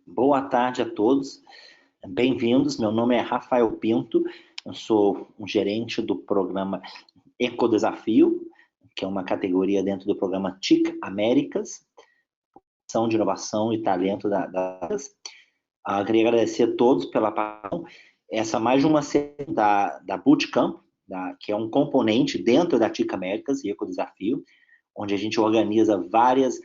Boa tarde a todos, bem-vindos. Meu nome é Rafael Pinto, eu sou um gerente do programa Ecodesafio, que é uma categoria dentro do programa TIC Américas, Ação de Inovação e Talento queria agradecer a todos pela participação. Essa mais uma série da Bootcamp, que é um componente dentro da TIC Américas e Ecodesafio, onde a gente organiza vários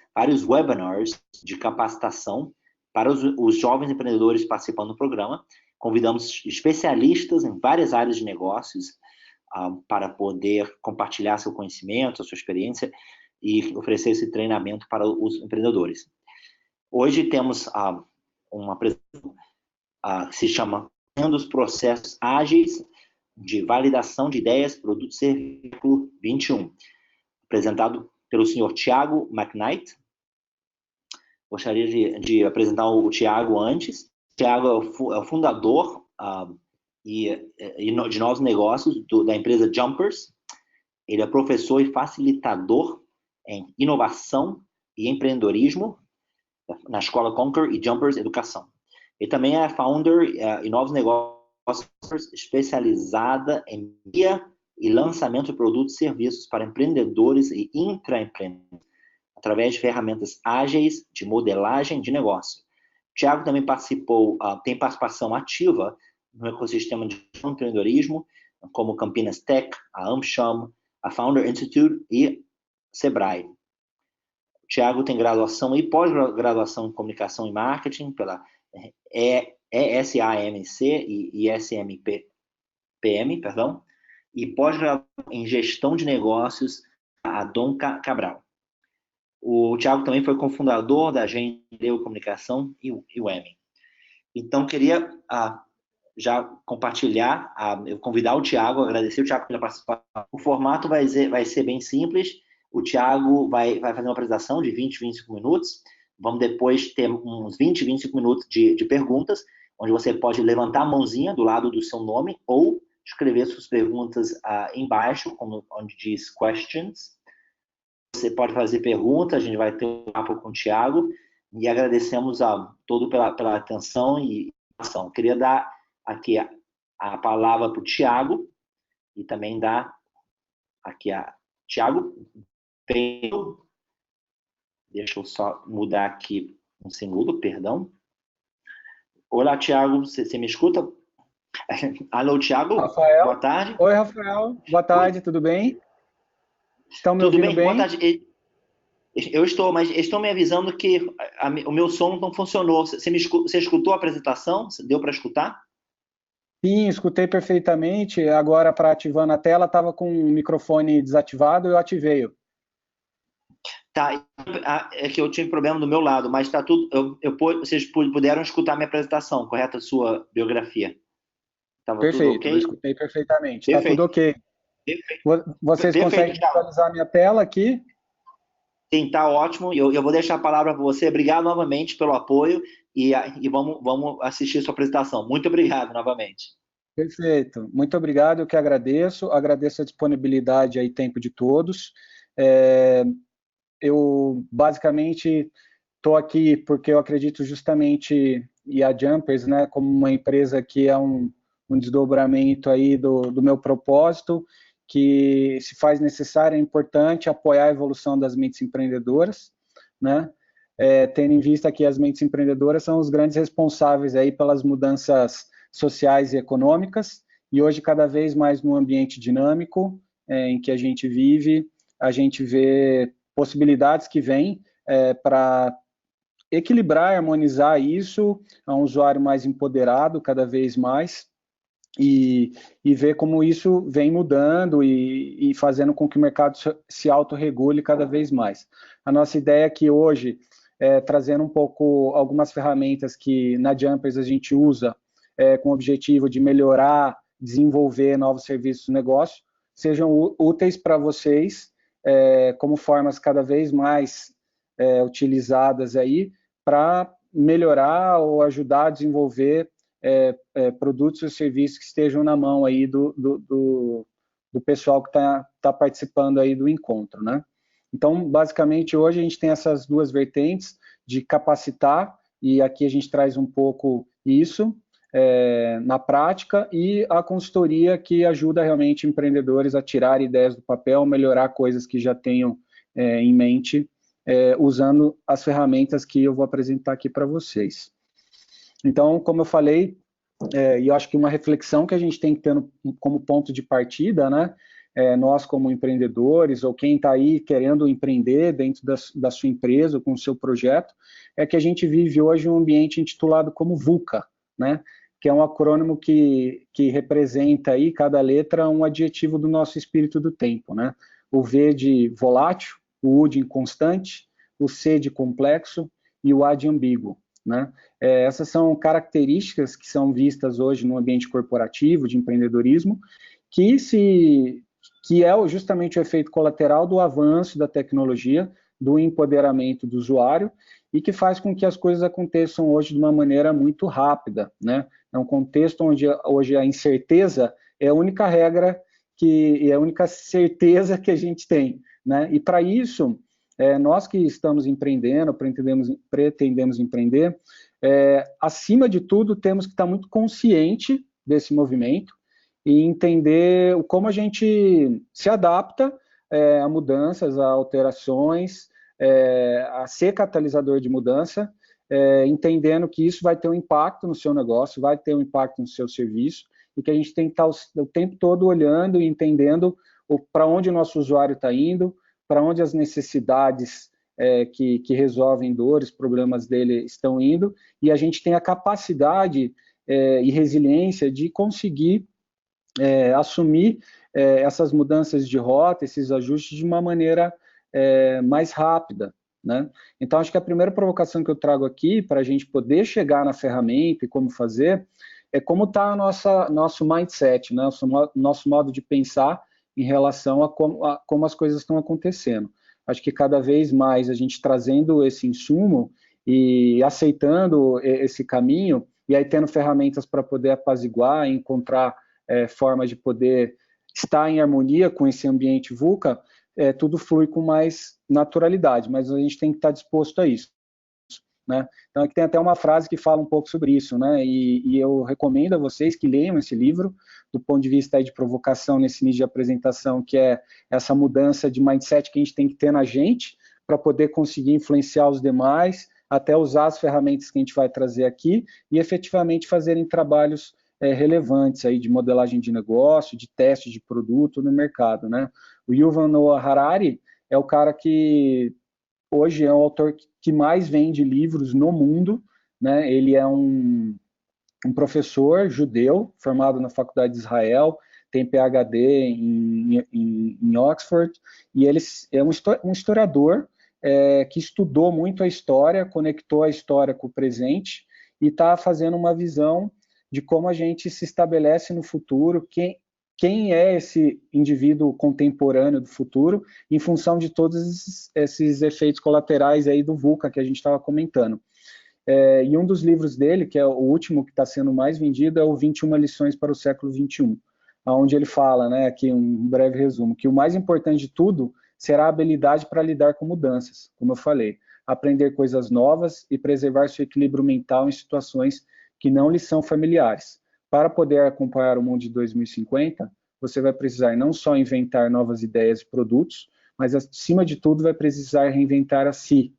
webinars de capacitação para os jovens empreendedores participando do programa. Convidamos especialistas em várias áreas de negócios para poder compartilhar seu conhecimento, a sua experiência e oferecer esse treinamento para os empreendedores. Hoje temos uma apresentação que se chama Os Processos Ágeis de Validação de Ideias, Produtos e Século XXI, apresentado pelo senhor Thiago McKnight. Gostaria de apresentar o Thiago antes. O Thiago é o fundador de novos negócios da empresa Jumpers. Ele é professor e facilitador em inovação e empreendedorismo na Escola Conquer e Jumpers Educação. Ele também é founder em novos negócios, especializada em guia e lançamento de produtos e serviços para empreendedores e intraempreendedores, através de ferramentas ágeis de modelagem de negócio. O Thiago também tem participação ativa no ecossistema de empreendedorismo, como Campinas Tech, a AmCham, a Founder Institute e Sebrae. O Thiago tem graduação e pós-graduação em Comunicação e Marketing pela ESAMC e ESMPM, e pós-graduação em Gestão de Negócios a Dom Cabral. O Thiago também foi cofundador da agência de comunicação e o EMI. Então, queria já compartilhar, eu convidar o Thiago, agradecer o Thiago pela participação. O formato vai ser bem simples. O Thiago vai fazer uma apresentação de 20, 25 minutos. Vamos depois ter uns 20, 25 minutos de perguntas, onde você pode levantar a mãozinha do lado do seu nome ou escrever suas perguntas embaixo, onde diz questions. Você pode fazer perguntas, a gente vai ter um papo com o Thiago e agradecemos a todos pela atenção e ação. Queria dar aqui a palavra para o Thiago e também dar aqui a Thiago. Deixa eu só mudar aqui um segundo, perdão. Olá, Thiago, você me escuta? Alô, Thiago, Rafael. Boa tarde. Oi, Rafael, boa tarde, tudo bem? Estão me ouvindo bem? Boa tarde. Eu estou, mas estão me avisando que o meu som não funcionou. Você escutou a apresentação? Deu para escutar? Sim, escutei perfeitamente. Agora, para ativando a tela, estava com o microfone desativado, eu ativei-o. Tá, é que eu tive problema do meu lado, mas está tudo. Vocês puderam escutar minha apresentação, correta? A sua biografia. Estava Perfeito, tudo ok? eu escutei perfeitamente. Está Perfeito. tudo ok. Perfeito. Vocês conseguem visualizar minha tela aqui? Sim, tá ótimo. Eu vou deixar a palavra para você. Obrigado novamente pelo apoio e vamos assistir a sua apresentação. Muito obrigado novamente. Perfeito. Muito obrigado, eu que agradeço. Agradeço a disponibilidade e tempo de todos. Eu, basicamente, estou aqui porque eu acredito justamente em a Jumpers, né, como uma empresa que é um desdobramento aí do meu propósito, que se faz necessário, é importante apoiar a evolução das mentes empreendedoras, né, tendo em vista que as mentes empreendedoras são os grandes responsáveis aí pelas mudanças sociais e econômicas, e hoje cada vez mais no ambiente dinâmico em que a gente vive, a gente vê possibilidades que vêm para equilibrar e harmonizar isso a um usuário mais empoderado cada vez mais e ver como isso vem mudando e fazendo com que o mercado se autorregule cada vez mais. A nossa ideia aqui hoje é trazendo um pouco algumas ferramentas que na Jumpers a gente usa com o objetivo de melhorar, desenvolver novos serviços de negócio, sejam úteis para vocês como formas cada vez mais utilizadas aí para melhorar ou ajudar a desenvolver produtos e serviços que estejam na mão aí do pessoal que tá participando aí do encontro, né? Então, basicamente, hoje a gente tem essas duas vertentes de capacitar e aqui a gente traz um pouco isso na prática, e a consultoria que ajuda realmente empreendedores a tirar ideias do papel, melhorar coisas que já tenham em mente, usando as ferramentas que eu vou apresentar aqui para vocês. Então, como eu falei, e eu acho que uma reflexão que a gente tem que ter como ponto de partida, né, nós como empreendedores, ou quem está aí querendo empreender dentro da sua empresa, ou com o seu projeto, é que a gente vive hoje um ambiente intitulado como VUCA, né, que é um acrônimo que representa aí, cada letra, um adjetivo do nosso espírito do tempo, né, o V de volátil, o U de inconstante, o C de complexo e o A de ambíguo, né. Essas são características que são vistas hoje no ambiente corporativo, de empreendedorismo, que é justamente o efeito colateral do avanço da tecnologia, do empoderamento do usuário, e que faz com que as coisas aconteçam hoje de uma maneira muito rápida, né? É um contexto onde hoje a incerteza é a única regra e é a única certeza que a gente tem, né? E para isso, nós que estamos empreendendo, pretendemos empreender, acima de tudo, temos que estar muito consciente desse movimento e entender como a gente se adapta a mudanças, a alterações, a ser catalisador de mudança, entendendo que isso vai ter um impacto no seu negócio, vai ter um impacto no seu serviço, e que a gente tem que estar o tempo todo olhando e entendendo para onde o nosso usuário está indo, para onde as necessidades que resolvem dores, problemas dele estão indo, e a gente tem a capacidade e resiliência de conseguir assumir essas mudanças de rota, esses ajustes de uma maneira mais rápida, né? Então, acho que a primeira provocação que eu trago aqui, para a gente poder chegar na ferramenta e como fazer, é como está nosso mindset, né? Nosso modo de pensar em relação a como as coisas estão acontecendo. Acho que cada vez mais a gente trazendo esse insumo e aceitando esse caminho, e aí tendo ferramentas para poder apaziguar, encontrar formas de poder estar em harmonia com esse ambiente VUCA, tudo flui com mais naturalidade, mas a gente tem que estar disposto a isso, né? Então, aqui tem até uma frase que fala um pouco sobre isso, né? E eu recomendo a vocês que leiam esse livro, do ponto de vista aí de provocação nesse início de apresentação, que é essa mudança de mindset que a gente tem que ter na gente, para poder conseguir influenciar os demais, até usar as ferramentas que a gente vai trazer aqui, e efetivamente fazerem trabalhos relevantes aí de modelagem de negócio, de teste de produto no mercado, né? O Yuval Noah Harari é o cara que hoje é o autor que mais vende livros no mundo, né? Ele é um professor judeu formado na Faculdade de Israel, tem PhD em Oxford, e ele é um historiador que estudou muito a história, conectou a história com o presente e está fazendo uma visão de como a gente se estabelece no futuro, quem é esse indivíduo contemporâneo do futuro, em função de todos esses efeitos colaterais aí do VUCA que a gente estava comentando. E um dos livros dele, que é o último que está sendo mais vendido, é o 21 Lições para o Século XXI, onde ele fala, né, aqui um breve resumo, que o mais importante de tudo será a habilidade para lidar com mudanças, como eu falei, aprender coisas novas e preservar seu equilíbrio mental em situações que não lhe são familiares. Para poder acompanhar o mundo de 2050, você vai precisar não só inventar novas ideias e produtos, mas, acima de tudo, vai precisar reinventar a si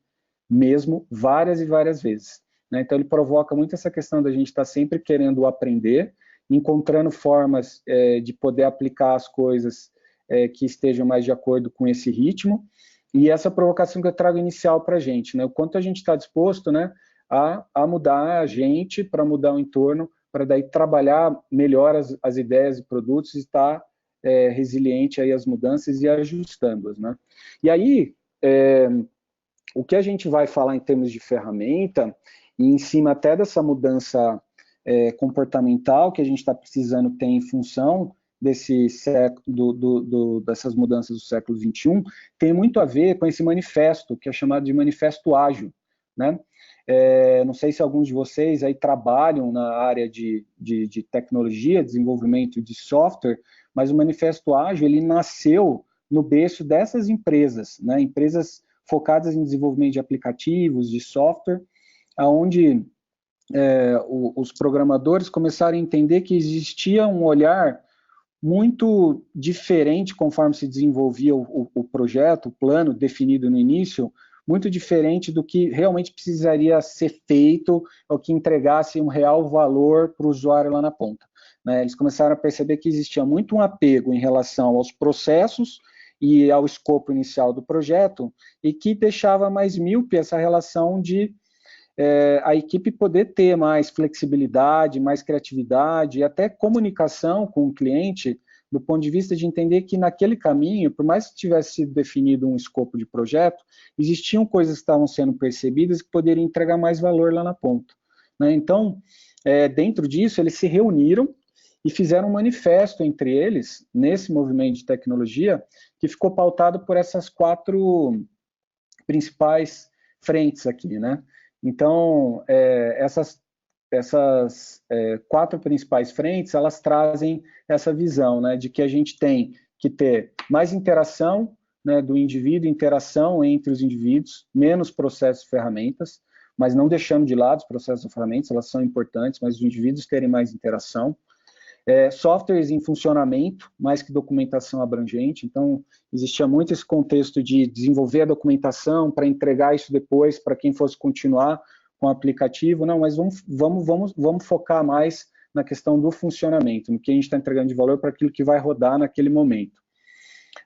mesmo várias e várias vezes, né? Então, ele provoca muito essa questão da gente estar sempre querendo aprender, encontrando formas de poder aplicar as coisas que estejam mais de acordo com esse ritmo, e essa provocação que eu trago inicial para a gente, né? O quanto a gente está disposto, né, a mudar a gente para mudar o entorno, para daí trabalhar melhor as ideias e produtos e estar resiliente aí às mudanças e ajustando-as, né? E aí, o que a gente vai falar em termos de ferramenta, e em cima até dessa mudança comportamental que a gente está precisando ter em função dessas mudanças do século XXI, tem muito a ver com esse manifesto, que é chamado de Manifesto Ágil, né? Não sei se alguns de vocês aí trabalham na área de tecnologia, desenvolvimento de software, mas o Manifesto Ágil, ele nasceu no berço dessas empresas, né? Empresas focadas em desenvolvimento de aplicativos, de software, onde os programadores começaram a entender que existia um olhar muito diferente conforme se desenvolvia o projeto, o plano definido no início, muito diferente do que realmente precisaria ser feito ou que entregasse um real valor para o usuário lá na ponta. Né? Eles começaram a perceber que existia muito um apego em relação aos processos e ao escopo inicial do projeto, e que deixava mais míope essa relação de a equipe poder ter mais flexibilidade, mais criatividade e até comunicação com o cliente, do ponto de vista de entender que naquele caminho, por mais que tivesse sido definido um escopo de projeto, existiam coisas que estavam sendo percebidas que poderiam entregar mais valor lá na ponta. Né? Então, dentro disso, eles se reuniram e fizeram um manifesto entre eles, nesse movimento de tecnologia, que ficou pautado por essas 4 principais frentes aqui, né? Então, essas 4 principais frentes, elas trazem essa visão, né, de que a gente tem que ter mais interação, né, do indivíduo, interação entre os indivíduos, menos processos e ferramentas, mas não deixando de lado os processos e ferramentas, elas são importantes, mas os indivíduos terem mais interação. Softwares em funcionamento, mais que documentação abrangente, então existia muito esse contexto de desenvolver a documentação para entregar isso depois para quem fosse continuar com o aplicativo, não, mas vamos focar mais na questão do funcionamento, no que a gente está entregando de valor para aquilo que vai rodar naquele momento.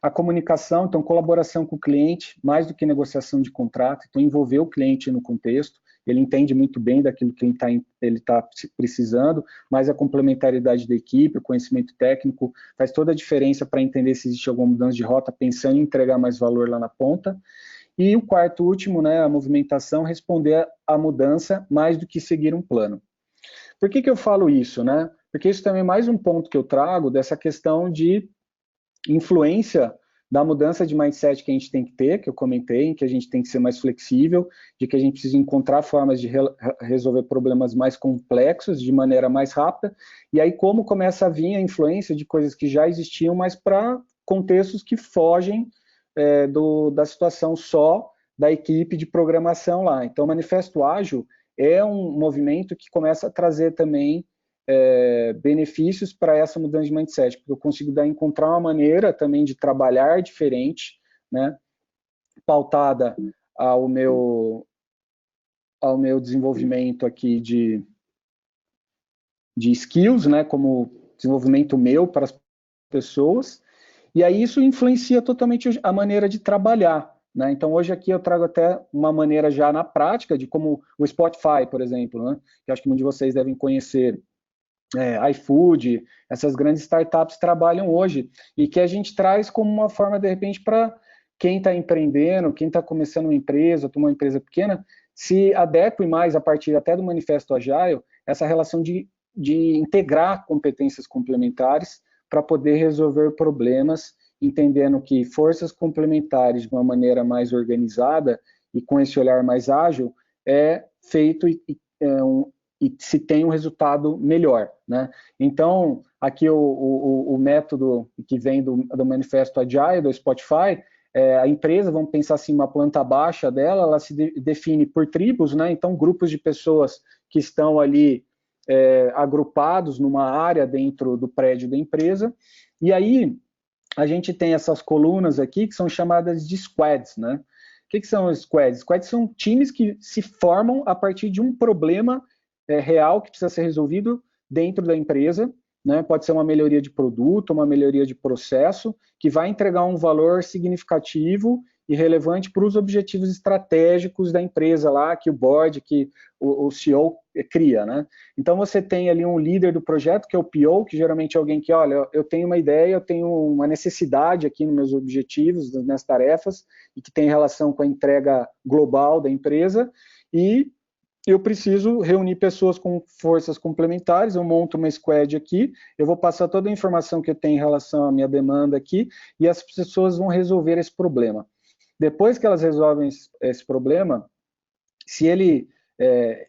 A comunicação, então, colaboração com o cliente, mais do que negociação de contrato, então envolver o cliente no contexto, ele entende muito bem daquilo que ele está precisando, mas a complementaridade da equipe, o conhecimento técnico, faz toda a diferença para entender se existe alguma mudança de rota, pensando em entregar mais valor lá na ponta. E o quarto último, né, a movimentação, responder à mudança mais do que seguir um plano. Por que eu falo isso, né? Porque isso também é mais um ponto que eu trago dessa questão de influência da mudança de mindset que a gente tem que ter, que eu comentei, em que a gente tem que ser mais flexível, de que a gente precisa encontrar formas de resolver problemas mais complexos de maneira mais rápida, e aí como começa a vir a influência de coisas que já existiam, mas para contextos que fogem da situação só da equipe de programação lá. Então, o Manifesto Ágil é um movimento que começa a trazer também benefícios para essa mudança de mindset, porque eu consigo encontrar uma maneira também de trabalhar diferente, né, pautada ao meu desenvolvimento aqui de skills, né, como desenvolvimento meu para as pessoas, e aí isso influencia totalmente a maneira de trabalhar, né? Então hoje aqui eu trago até uma maneira já na prática de como o Spotify, por exemplo, né, que acho que muitos de vocês devem conhecer, iFood, essas grandes startups trabalham hoje, e que a gente traz como uma forma, de repente, para quem está empreendendo, quem está começando uma empresa, uma empresa pequena, se adeque mais a partir até do Manifesto Agile, essa relação de integrar competências complementares para poder resolver problemas, entendendo que forças complementares de uma maneira mais organizada e com esse olhar mais ágil é feito e se tem um resultado melhor, né? Então, aqui o método que vem do Manifesto Agile, do Spotify, a empresa, vamos pensar assim, uma planta baixa dela, ela se define por tribos, né? Então, grupos de pessoas que estão ali agrupados numa área dentro do prédio da empresa, e aí a gente tem essas colunas aqui que são chamadas de squads, né? O que são os squads? Squads são times que se formam a partir de um problema real que precisa ser resolvido dentro da empresa, né? Pode ser uma melhoria de produto, uma melhoria de processo, que vai entregar um valor significativo e relevante para os objetivos estratégicos da empresa lá, que o board, que o CEO cria, né? Então você tem ali um líder do projeto, que é o PO, que geralmente é alguém que, olha, eu tenho uma ideia, eu tenho uma necessidade aqui nos meus objetivos, nas minhas tarefas, e que tem relação com a entrega global da empresa, e eu preciso reunir pessoas com forças complementares, eu monto uma squad aqui, eu vou passar toda a informação que eu tenho em relação à minha demanda aqui, e as pessoas vão resolver esse problema. Depois que elas resolvem esse problema, se ele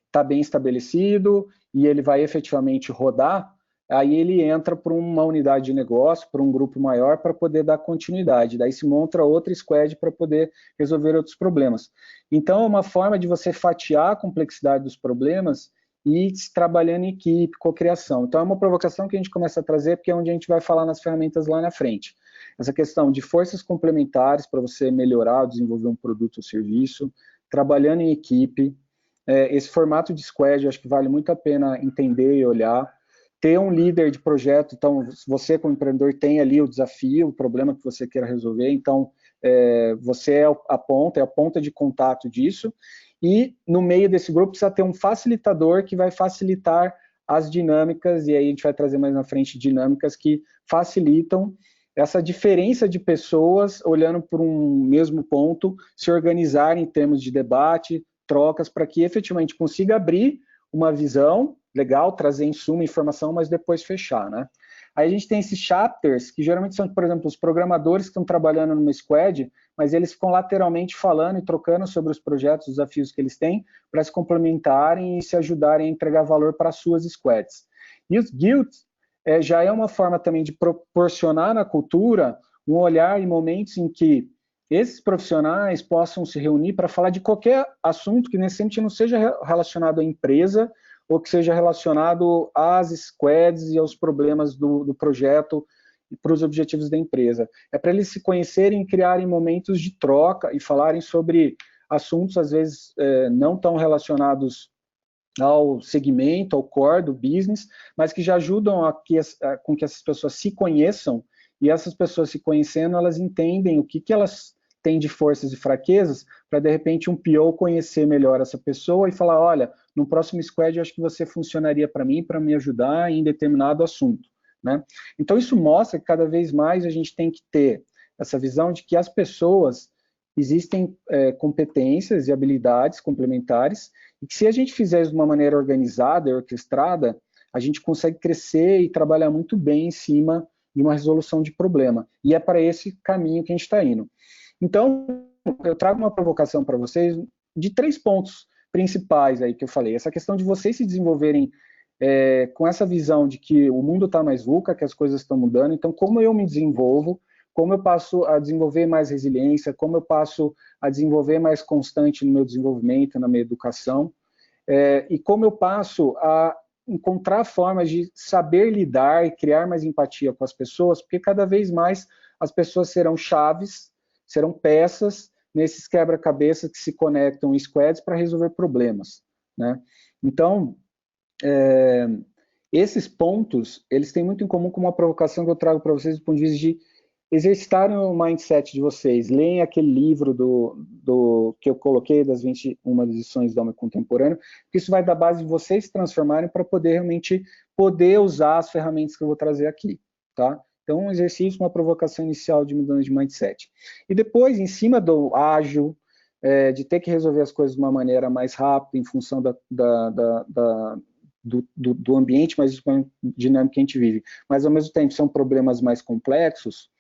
está bem estabelecido e ele vai efetivamente rodar, aí ele entra para uma unidade de negócio, para um grupo maior, para poder dar continuidade. Daí se monta outra squad para poder resolver outros problemas. Então, é uma forma de você fatiar a complexidade dos problemas e trabalhando em equipe, cocriação. Então, é uma provocação que a gente começa a trazer, porque é onde a gente vai falar nas ferramentas lá na frente. Essa questão de forças complementares para você melhorar, desenvolver um produto ou serviço, trabalhando em equipe. Esse formato de squad, eu acho que vale muito a pena entender e olhar. Ter um líder de projeto, então, você como empreendedor tem ali o desafio, o problema que você queira resolver, então, você é a ponta de contato disso, e no meio desse grupo precisa ter um facilitador que vai facilitar as dinâmicas, e aí a gente vai trazer mais na frente dinâmicas que facilitam essa diferença de pessoas olhando por um mesmo ponto, se organizarem em termos de debate, trocas, para que efetivamente consiga abrir uma visão legal, trazer insumo, informação, mas depois fechar, né? Aí a gente tem esses chapters, que geralmente são, por exemplo, os programadores que estão trabalhando numa squad, mas eles ficam lateralmente falando e trocando sobre os projetos, os desafios que eles têm, para se complementarem e se ajudarem a entregar valor para as suas squads. E os guilds já é uma forma também de proporcionar na cultura um olhar em momentos em que esses profissionais possam se reunir para falar de qualquer assunto que necessariamente não seja relacionado à empresa ou que seja relacionado às squads e aos problemas do projeto e para os objetivos da empresa. É para eles se conhecerem e criarem momentos de troca e falarem sobre assuntos, às vezes, não tão relacionados ao segmento, ao core do business, mas que já ajudam com que essas pessoas se conheçam, e essas pessoas se conhecendo, elas entendem o que elas têm de forças e fraquezas, para de repente um PO conhecer melhor essa pessoa e falar, olha, no próximo squad eu acho que você funcionaria para mim, para me ajudar em determinado assunto, né? Então isso mostra que cada vez mais a gente tem que ter essa visão de que as pessoas existem competências e habilidades complementares, e que se a gente fizer isso de uma maneira organizada e orquestrada, a gente consegue crescer e trabalhar muito bem em cima de uma resolução de problema. E é para esse caminho que a gente está indo. Então, eu trago uma provocação para vocês de 3 pontos principais aí que eu falei. Essa questão de vocês se desenvolverem com essa visão de que o mundo está mais VUCA, que as coisas estão mudando, então como eu me desenvolvo, como eu passo a desenvolver mais resiliência, como eu passo a desenvolver mais constante no meu desenvolvimento, na minha educação, e como eu passo a encontrar formas de saber lidar e criar mais empatia com as pessoas, porque cada vez mais as pessoas serão chaves, serão peças nesses quebra-cabeças que se conectam em squads para resolver problemas, né? Então, esses pontos, eles têm muito em comum com uma provocação que eu trago para vocês do ponto de vista de exercitarem o mindset de vocês, leem aquele livro que eu coloquei, das 21 lições do homem contemporâneo, que isso vai dar base de vocês se transformarem para poder realmente poder usar as ferramentas que eu vou trazer aqui, tá? Então, um exercício, uma provocação inicial de mudança de mindset. E depois, em cima do ágil, de ter que resolver as coisas de uma maneira mais rápida, em função do ambiente mais dinâmico que a gente vive, mas ao mesmo tempo são problemas mais complexos,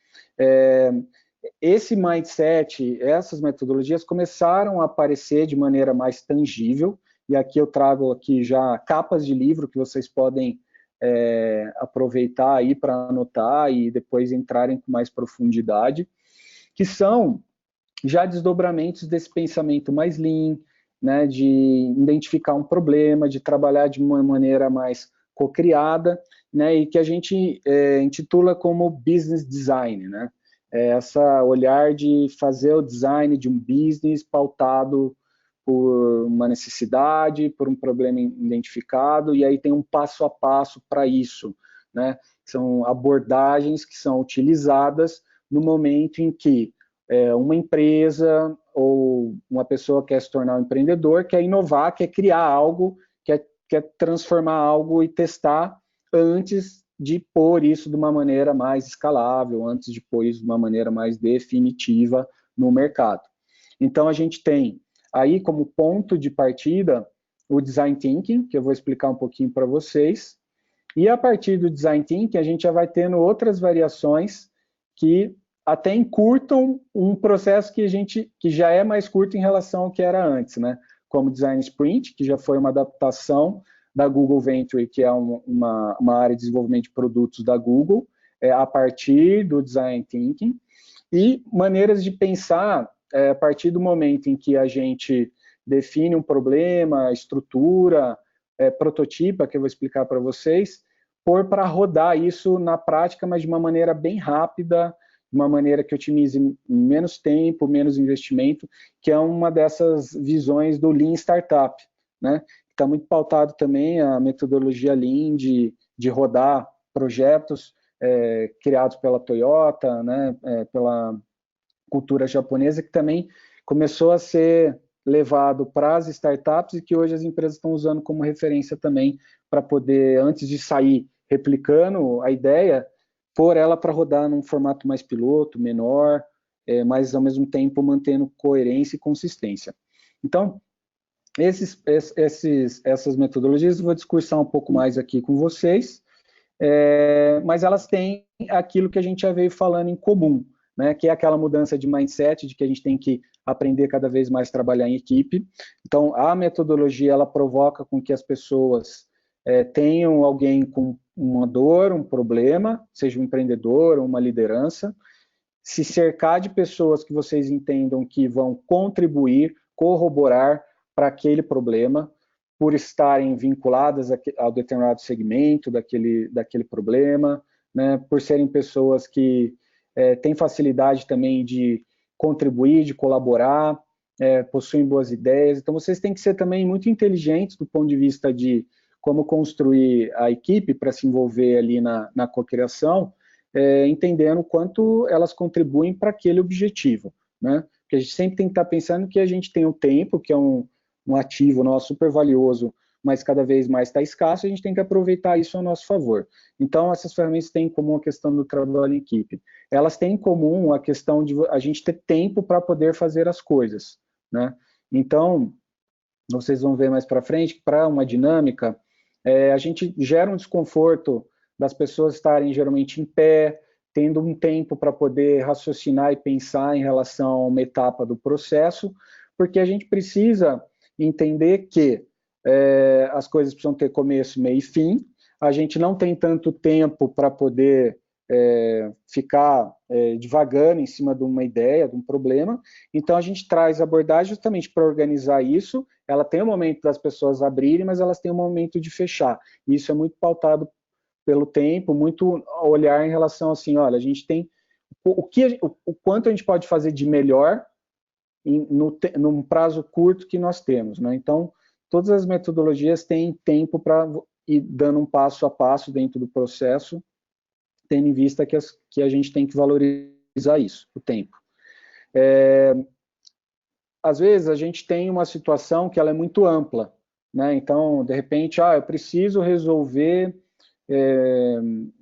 esse mindset, essas metodologias começaram a aparecer de maneira mais tangível, e aqui eu trago aqui já capas de livro que vocês podem aproveitar aí para anotar e depois entrarem com mais profundidade, que são já desdobramentos desse pensamento mais lean, né, de identificar um problema, de trabalhar de uma maneira mais co-criada, né, e que a gente intitula como business design, né? Essa olhar de fazer o design de um business pautado por uma necessidade, por um problema identificado, e aí tem um passo a passo para isso, né? São abordagens que são utilizadas no momento em que uma empresa ou uma pessoa quer se tornar um empreendedor, quer inovar, quer criar algo, quer transformar algo e testar antes de pôr isso de uma maneira mais escalável, antes de pôr isso de uma maneira mais definitiva no mercado. Então, a gente tem aí como ponto de partida o Design Thinking, que eu vou explicar um pouquinho para vocês, e a partir do Design Thinking a gente já vai tendo outras variações que até encurtam um processo que já é mais curto em relação ao que era antes, né? Como Design Sprint, que já foi uma adaptação da Google Venture, que é uma área de desenvolvimento de produtos da Google, a partir do Design Thinking, e maneiras de pensar a partir do momento em que a gente define um problema, estrutura, prototipa, que eu vou explicar para vocês, pôr para rodar isso na prática, mas de uma maneira bem rápida, de uma maneira que otimize menos tempo, menos investimento, que é uma dessas visões do Lean Startup, né? Está muito pautado também a metodologia Lean de rodar projetos criados pela Toyota, né? Pela cultura japonesa, que também começou a ser levado para as startups e que hoje as empresas estão usando como referência também para poder, antes de sair replicando a ideia, pôr ela para rodar num formato mais piloto, menor, mas ao mesmo tempo mantendo coerência e consistência. Então, essas metodologias eu vou discursar um pouco mais aqui com vocês, mas elas têm aquilo que a gente já veio falando em comum, né, que é aquela mudança de mindset, de que a gente tem que aprender cada vez mais a trabalhar em equipe. Então, a metodologia, ela provoca com que as pessoas tenham alguém com uma dor, um problema, seja um empreendedor ou uma liderança, se cercar de pessoas que vocês entendam que vão contribuir, corroborar para aquele problema, por estarem vinculadas ao determinado segmento daquele problema, né, por serem pessoas que têm facilidade também de contribuir, de colaborar, possuem boas ideias. Então, vocês têm que ser também muito inteligentes do ponto de vista de como construir a equipe para se envolver ali na cocriação, entendendo o quanto elas contribuem para aquele objetivo, né? Porque a gente sempre tem que estar pensando que a gente tem o tempo, que é um ativo nosso super valioso, mas cada vez mais está escasso, a gente tem que aproveitar isso a nosso favor. Então, essas ferramentas têm em comum a questão do trabalho em equipe. Elas têm em comum a questão de a gente ter tempo para poder fazer as coisas, né? Então, vocês vão ver mais para frente, para uma dinâmica, a gente gera um desconforto das pessoas estarem geralmente em pé, tendo um tempo para poder raciocinar e pensar em relação a uma etapa do processo, porque a gente precisa entender que as coisas precisam ter começo, meio e fim, a gente não tem tanto tempo para poder ficar divagando em cima de uma ideia, de um problema, então a gente traz abordagem justamente para organizar isso. Ela tem o momento das pessoas abrirem, mas elas têm o momento de fechar, e isso é muito pautado pelo tempo, muito olhar em relação assim, olha, a gente tem o quanto a gente pode fazer de melhor num prazo curto que nós temos, né? Então, todas as metodologias têm tempo para ir dando um passo a passo dentro do processo, tendo em vista que a gente tem que valorizar isso, o tempo. Às vezes, a gente tem uma situação que ela é muito ampla, né? Então, de repente, eu preciso resolver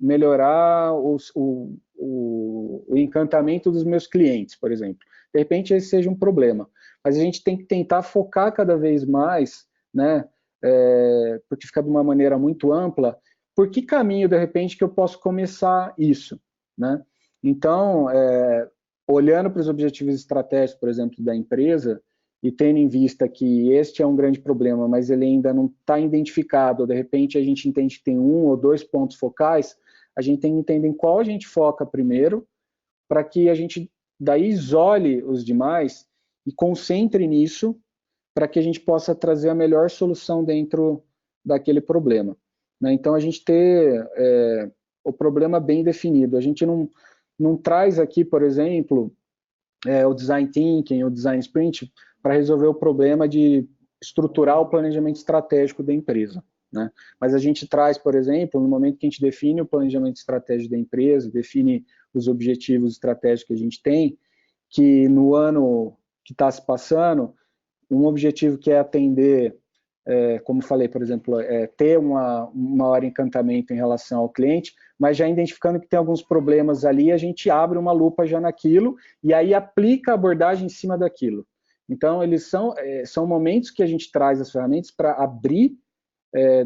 melhorar o encantamento dos meus clientes, por exemplo. De repente, esse seja um problema. Mas a gente tem que tentar focar cada vez mais, né? Porque fica de uma maneira muito ampla, por que caminho, de repente, que eu posso começar isso, né? Então, olhando para os objetivos estratégicos, por exemplo, da empresa, e tendo em vista que este é um grande problema, mas ele ainda não está identificado, ou de repente a gente entende que tem 1 ou 2 pontos focais, a gente tem que entender em qual a gente foca primeiro, para que a gente daí isole os demais e concentre nisso, para que a gente possa trazer a melhor solução dentro daquele problema, né? Então, a gente ter o problema bem definido. A gente não traz aqui, por exemplo, o Design Thinking, o Design Sprint, para resolver o problema de estruturar o planejamento estratégico da empresa, né? Mas a gente traz, por exemplo, no momento que a gente define o planejamento estratégico da empresa, define os objetivos estratégicos que a gente tem, que no ano que está se passando, um objetivo que é atender, como falei, por exemplo, ter uma maior encantamento em relação ao cliente, mas já identificando que tem alguns problemas ali, a gente abre uma lupa já naquilo e aí aplica a abordagem em cima daquilo. Então, eles são momentos que a gente traz as ferramentas para abrir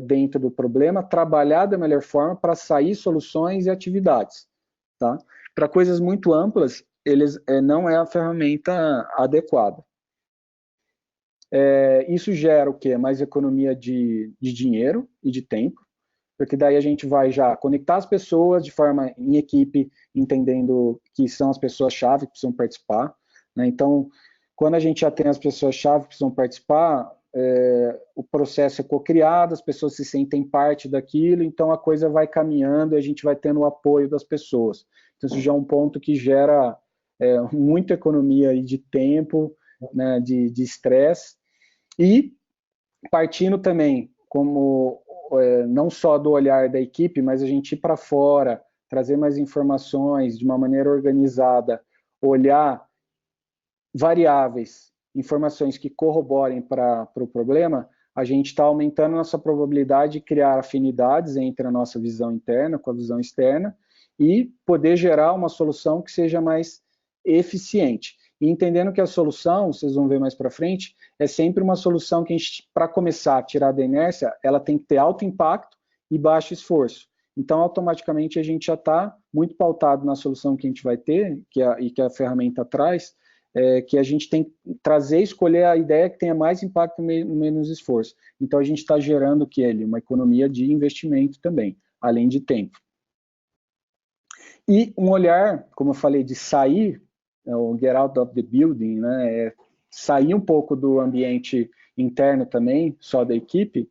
dentro do problema, trabalhar da melhor forma para sair soluções e atividades, tá? Para coisas muito amplas, eles não é a ferramenta adequada. Isso gera o quê? Mais economia de dinheiro e de tempo, porque daí a gente vai já conectar as pessoas de forma em equipe, entendendo que são as pessoas-chave que precisam participar, né? Então, quando a gente já tem as pessoas-chave que precisam participar, o processo é co-criado, as pessoas se sentem parte daquilo, então a coisa vai caminhando e a gente vai tendo o apoio das pessoas. Então, isso já é um ponto que gera muita economia aí de tempo, né, de estresse, e partindo também, como não só do olhar da equipe, mas a gente ir para fora, trazer mais informações de uma maneira organizada, olhar variáveis, informações que corroborem para o problema, a gente está aumentando a nossa probabilidade de criar afinidades entre a nossa visão interna com a visão externa e poder gerar uma solução que seja mais eficiente. E entendendo que a solução, vocês vão ver mais para frente, é sempre uma solução que a gente, para começar a tirar da inércia, ela tem que ter alto impacto e baixo esforço. Então, automaticamente, a gente já está muito pautado na solução que a gente vai ter, e que a ferramenta traz, que a gente tem que trazer, escolher a ideia que tenha mais impacto e menos esforço. Então, a gente está gerando uma economia de investimento também, além de tempo. E um olhar, como eu falei, de sair, o get out of the building, né, sair um pouco do ambiente interno também, só da equipe,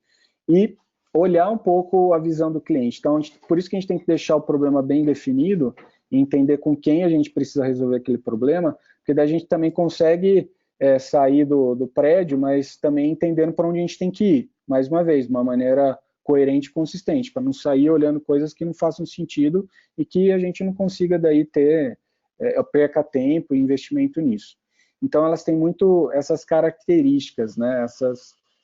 e olhar um pouco a visão do cliente. Então, por isso que a gente tem que deixar o problema bem definido e entender com quem a gente precisa resolver aquele problema, porque daí a gente também consegue sair do prédio, mas também entendendo para onde a gente tem que ir, mais uma vez, de uma maneira coerente e consistente, para não sair olhando coisas que não façam sentido e que a gente não consiga daí perca tempo e investimento nisso. Então, elas têm muito essas características, né,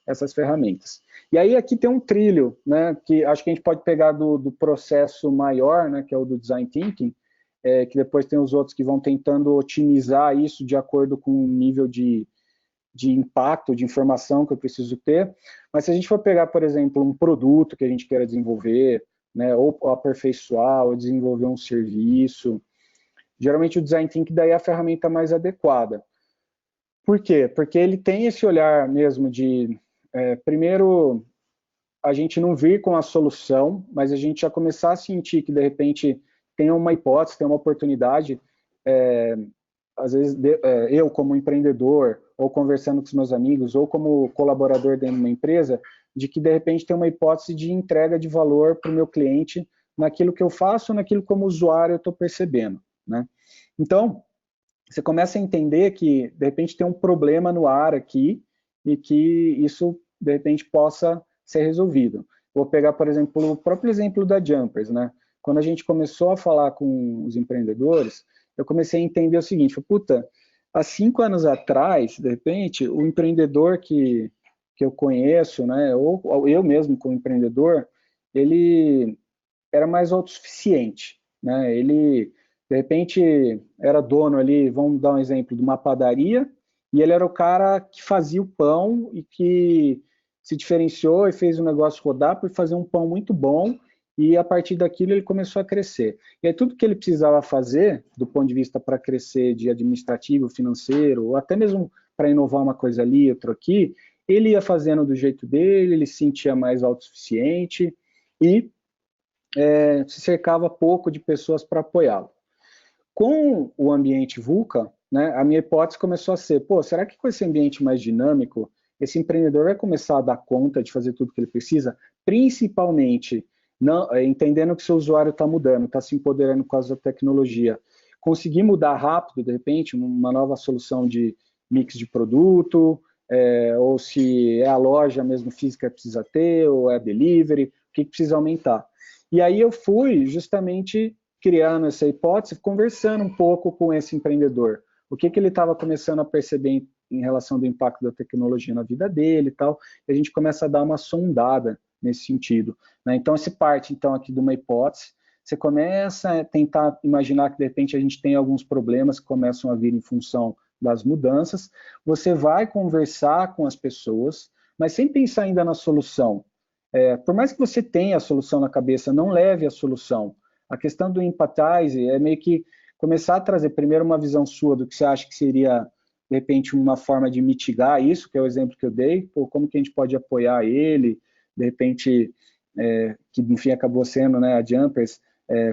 essas ferramentas. E aí aqui tem um trilho, né, que acho que a gente pode pegar do processo maior, né, que é o do Design Thinking, que depois tem os outros que vão tentando otimizar isso de acordo com o nível de impacto, de informação que eu preciso ter. Mas se a gente for pegar, por exemplo, um produto que a gente queira desenvolver, né, ou aperfeiçoar, ou desenvolver um serviço, geralmente o Design Thinking daí é a ferramenta mais adequada. Por quê? Porque ele tem esse olhar mesmo de, primeiro, a gente não vir com a solução, mas a gente já começar a sentir que, de repente, tem uma hipótese, tem uma oportunidade, às vezes eu como empreendedor, ou conversando com os meus amigos, ou como colaborador dentro de uma empresa, de que, de repente, tem uma hipótese de entrega de valor para o meu cliente naquilo que eu faço, naquilo como usuário eu estou percebendo, né? Então, você começa a entender que, de repente, tem um problema no ar aqui e que isso, de repente, possa ser resolvido. Vou pegar, por exemplo, o próprio exemplo da Jumpers, né? Quando a gente começou a falar com os empreendedores, eu comecei a entender o seguinte, puta, há 5 anos atrás, de repente, o empreendedor que eu conheço, né, ou eu mesmo como empreendedor, ele era mais autossuficiente, né? Ele, de repente, era dono ali, vamos dar um exemplo, de uma padaria, e ele era o cara que fazia o pão e que se diferenciou e fez o negócio rodar por fazer um pão muito bom, e a partir daquilo ele começou a crescer. E aí tudo que ele precisava fazer, do ponto de vista para crescer de administrativo, financeiro, ou até mesmo para inovar uma coisa ali, outra aqui, ele ia fazendo do jeito dele, ele se sentia mais autossuficiente e se cercava pouco de pessoas para apoiá-lo. Com o ambiente VUCA, né, a minha hipótese começou a ser, será que com esse ambiente mais dinâmico, esse empreendedor vai começar a dar conta de fazer tudo que ele precisa, principalmente entendendo que seu usuário está mudando, está se empoderando com a tecnologia, conseguir mudar rápido, de repente, uma nova solução de mix de produto, ou se é a loja mesmo física que precisa ter, ou é a delivery, o que precisa aumentar. E aí eu fui justamente criando essa hipótese, conversando um pouco com esse empreendedor. O que ele estava começando a perceber em relação do impacto da tecnologia na vida dele e tal, e a gente começa a dar uma sondada nesse sentido, né? Então, essa parte, então, aqui de uma hipótese, você começa a tentar imaginar que, de repente, a gente tem alguns problemas que começam a vir em função das mudanças, você vai conversar com as pessoas, mas sem pensar ainda na solução. Por mais que você tenha a solução na cabeça, não leve a solução. A questão do empathize é meio que começar a trazer primeiro uma visão sua do que você acha que seria de repente, uma forma de mitigar isso, que é o exemplo que eu dei, pô, como que a gente pode apoiar ele, de repente, que enfim acabou sendo, né, a Jumpers,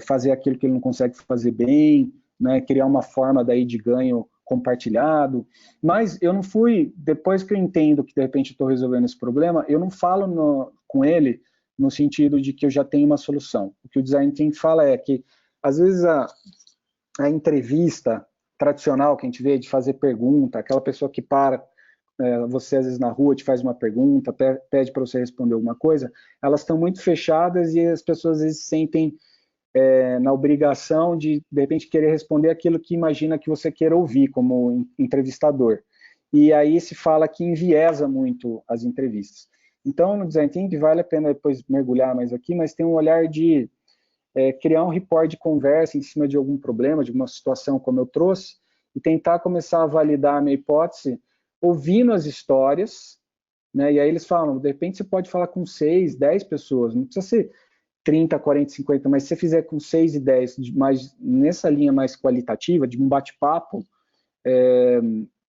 fazer aquilo que ele não consegue fazer bem, né, criar uma forma daí de ganho compartilhado, mas eu não fui, depois que eu entendo que de repente estou resolvendo esse problema, eu não falo com ele no sentido de que eu já tenho uma solução. O que o Design Thinking fala é que, às vezes, a entrevista tradicional que a gente vê de fazer pergunta, aquela pessoa que para você às vezes na rua te faz uma pergunta, pede para você responder alguma coisa, elas estão muito fechadas e as pessoas às vezes se sentem na obrigação de repente querer responder aquilo que imagina que você queira ouvir como entrevistador. E aí se fala que enviesa muito as entrevistas. Então no Design Thinking vale a pena depois mergulhar mais aqui, mas tem um olhar de criar um report de conversa em cima de algum problema, de uma situação como eu trouxe, e tentar começar a validar a minha hipótese ouvindo as histórias, né? E aí eles falam, de repente você pode falar com 6, 10 pessoas, não precisa ser 30, 40, 50, mas se você fizer com 6 e 10, mais, nessa linha mais qualitativa, de um bate-papo,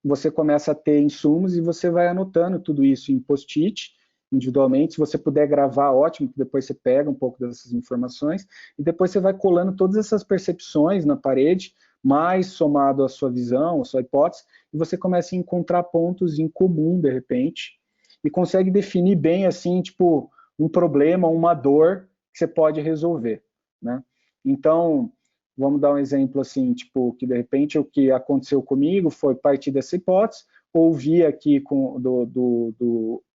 você começa a ter insumos e você vai anotando tudo isso em post-it, individualmente. Se você puder gravar, ótimo, que depois você pega um pouco dessas informações, e depois você vai colando todas essas percepções na parede, mais somado à sua visão, à sua hipótese, e você começa a encontrar pontos em comum, de repente, e consegue definir bem, assim, tipo, um problema, uma dor que você pode resolver, né? Então, vamos dar um exemplo, assim, tipo, que de repente o que aconteceu comigo foi partir dessa hipótese, ouvir aqui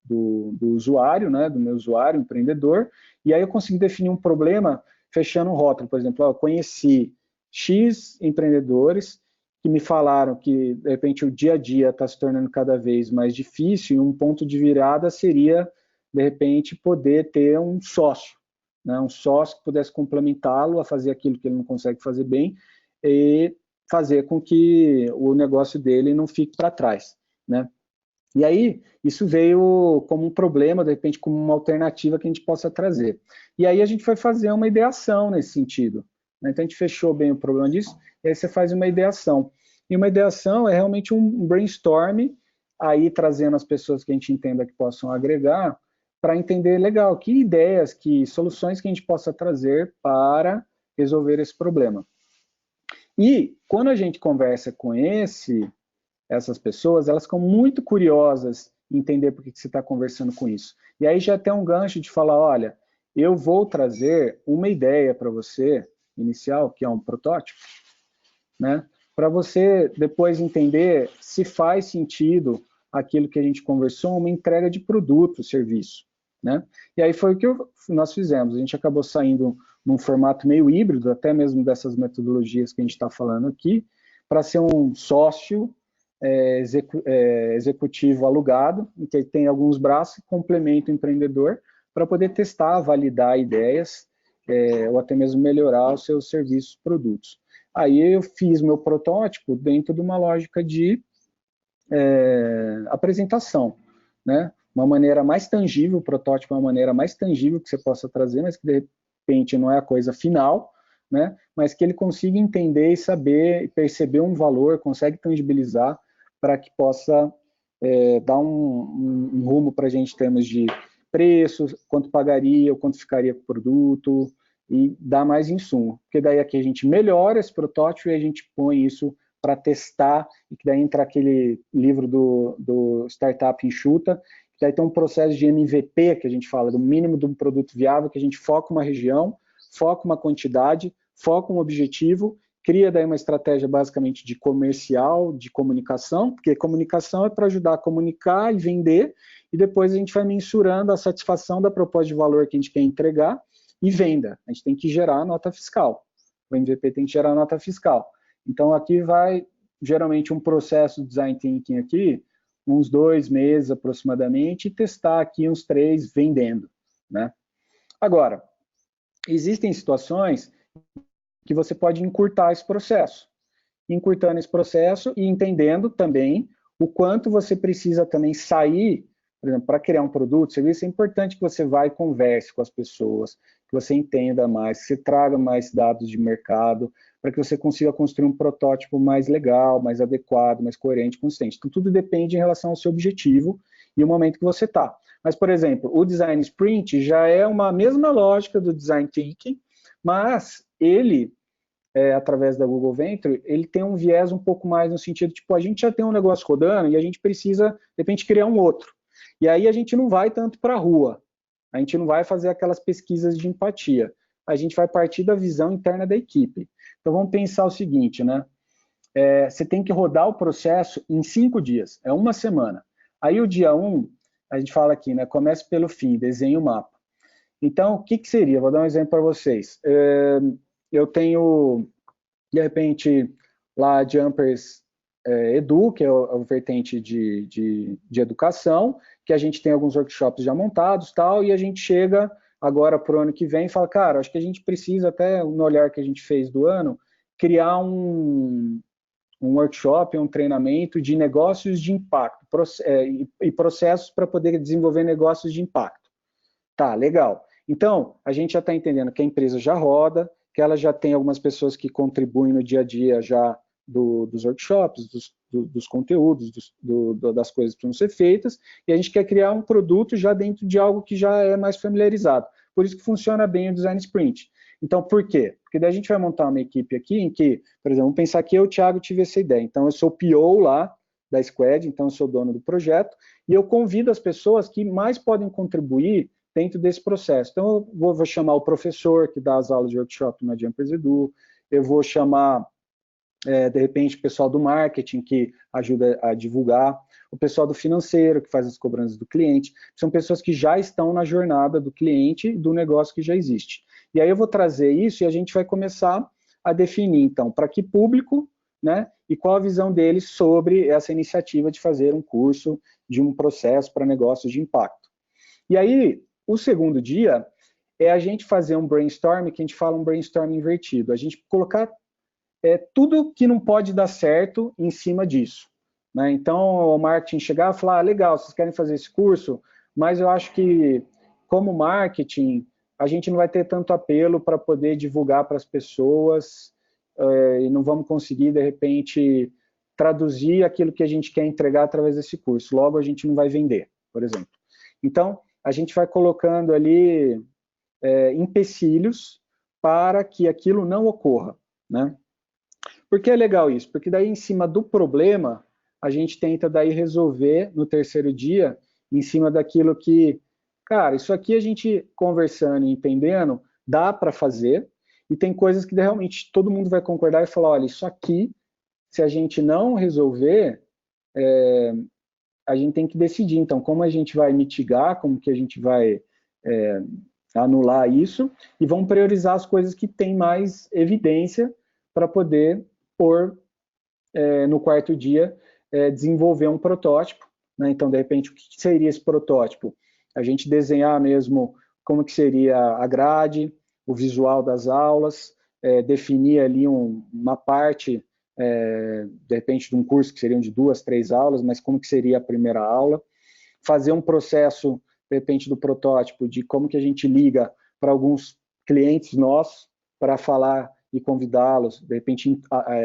do usuário, né, do meu usuário, empreendedor, e aí eu consegui definir um problema fechando um rótulo. Por exemplo, eu conheci X empreendedores que me falaram que, de repente, o dia a dia está se tornando cada vez mais difícil e um ponto de virada seria, de repente, poder ter um sócio, né, um sócio que pudesse complementá-lo a fazer aquilo que ele não consegue fazer bem e fazer com que o negócio dele não fique para trás, né? E aí, isso veio como um problema, de repente, como uma alternativa que a gente possa trazer. E aí a gente foi fazer uma ideação nesse sentido, né? Então a gente fechou bem o problema disso, e aí você faz uma ideação. E uma ideação é realmente um brainstorm, aí trazendo as pessoas que a gente entenda que possam agregar, para entender, legal, que ideias, que soluções que a gente possa trazer para resolver esse problema. E quando a gente conversa com essas pessoas, elas ficam muito curiosas em entender por que você está conversando com isso. E aí já tem um gancho de falar, olha, eu vou trazer uma ideia para você, inicial, que é um protótipo, né? Para você depois entender se faz sentido aquilo que a gente conversou, uma entrega de produto, serviço, né? E aí foi o que nós fizemos. A gente acabou saindo num formato meio híbrido, até mesmo dessas metodologias que a gente está falando aqui, para ser um sócio executivo alugado, em que tem alguns braços que complementam o empreendedor para poder testar, validar ideias, ou até mesmo melhorar os seus serviços, produtos. Aí eu fiz meu protótipo dentro de uma lógica de apresentação, né? Uma maneira mais tangível, o protótipo é uma maneira mais tangível que você possa trazer, mas que de repente não é a coisa final, né? Mas que ele consiga entender e saber, perceber um valor, consegue tangibilizar para que possa dar um rumo para a gente em termos de preço, quanto pagaria, quanto ficaria com o produto, e dar mais insumo. Porque daí aqui a gente melhora esse protótipo e a gente põe isso para testar, e que daí entra aquele livro do Startup Enxuta, que daí tem um processo de MVP, que a gente fala, do mínimo de um produto viável, que a gente foca uma região, foca uma quantidade, foca um objetivo, cria daí uma estratégia basicamente de comercial, de comunicação, porque comunicação é para ajudar a comunicar e vender, e depois a gente vai mensurando a satisfação da proposta de valor que a gente quer entregar e venda. A gente tem que gerar a nota fiscal. O MVP tem que gerar a nota fiscal. Então aqui vai, geralmente, um processo de Design Thinking aqui, uns 2 meses aproximadamente, e testar aqui uns 3 vendendo, né? Agora, existem situações que você pode encurtar esse processo. Encurtando esse processo e entendendo também o quanto você precisa também sair, por exemplo, para criar um produto, serviço, é importante que você vá e converse com as pessoas, que você entenda mais, que você traga mais dados de mercado, para que você consiga construir um protótipo mais legal, mais adequado, mais coerente, consistente. Então, tudo depende em relação ao seu objetivo e o momento que você está. Mas, por exemplo, o Design Sprint já é uma mesma lógica do Design Thinking, mas ele, através da Google Venture, ele tem um viés um pouco mais no sentido, tipo, a gente já tem um negócio rodando e a gente precisa, de repente, criar um outro. E aí a gente não vai tanto para a rua, a gente não vai fazer aquelas pesquisas de empatia, a gente vai partir da visão interna da equipe. Então vamos pensar o seguinte, né? Você tem que rodar o processo em 5 dias, é uma semana. Aí o dia 1, a gente fala aqui, né? Comece pelo fim, desenhe o mapa. Então, o que seria? Vou dar um exemplo para vocês. Eu tenho, de repente, lá a Jumpers Edu, que é o vertente de educação, que a gente tem alguns workshops já montados, tal, e a gente chega agora para o ano que vem e fala, cara, acho que a gente precisa, até no olhar que a gente fez do ano, criar um workshop, um treinamento de negócios de impacto e processos para poder desenvolver negócios de impacto. Tá, legal. Então, a gente já está entendendo que a empresa já roda, que ela já tem algumas pessoas que contribuem no dia a dia já dos workshops, dos conteúdos, das coisas que precisam ser feitas, e a gente quer criar um produto já dentro de algo que já é mais familiarizado. Por isso que funciona bem o Design Sprint. Então, por quê? Porque daí a gente vai montar uma equipe aqui em que, por exemplo, vamos pensar que eu, Thiago, tive essa ideia. Então, eu sou o PO lá da Squad, então eu sou dono do projeto, e eu convido as pessoas que mais podem contribuir dentro desse processo. Então, eu vou chamar o professor que dá as aulas de workshop na Jumpers Edu, eu vou chamar, de repente, o pessoal do marketing que ajuda a divulgar, o pessoal do financeiro que faz as cobranças do cliente, são pessoas que já estão na jornada do cliente e do negócio que já existe. E aí eu vou trazer isso e a gente vai começar a definir, então, para que público, né, e qual a visão deles sobre essa iniciativa de fazer um curso de um processo para negócios de impacto. E aí, o segundo dia é a gente fazer um brainstorm, que a gente fala um brainstorm invertido, a gente colocar tudo que não pode dar certo em cima disso. Né? Então, o marketing chegar e falar, legal, vocês querem fazer esse curso, mas eu acho que, como marketing, a gente não vai ter tanto apelo para poder divulgar para as pessoas e não vamos conseguir, de repente, traduzir aquilo que a gente quer entregar através desse curso. Logo, a gente não vai vender, por exemplo. Então, a gente vai colocando ali empecilhos para que aquilo não ocorra, né? Por que é legal isso? Porque daí, em cima do problema, a gente tenta daí resolver no terceiro dia, em cima daquilo que, cara, isso aqui a gente conversando e entendendo, dá para fazer, e tem coisas que realmente todo mundo vai concordar e falar, olha, isso aqui, se a gente não resolver, a gente tem que decidir, então, como a gente vai mitigar, como que a gente vai anular isso, e vamos priorizar as coisas que têm mais evidência para poder pôr no quarto dia, desenvolver um protótipo, né? Então, de repente, o que seria esse protótipo? A gente desenhar mesmo como que seria a grade, o visual das aulas, definir ali uma parte, de repente, de um curso que seriam de 2, 3 aulas, mas como que seria a primeira aula, fazer um processo, de repente, do protótipo, de como que a gente liga para alguns clientes nossos, para falar e convidá-los, de repente,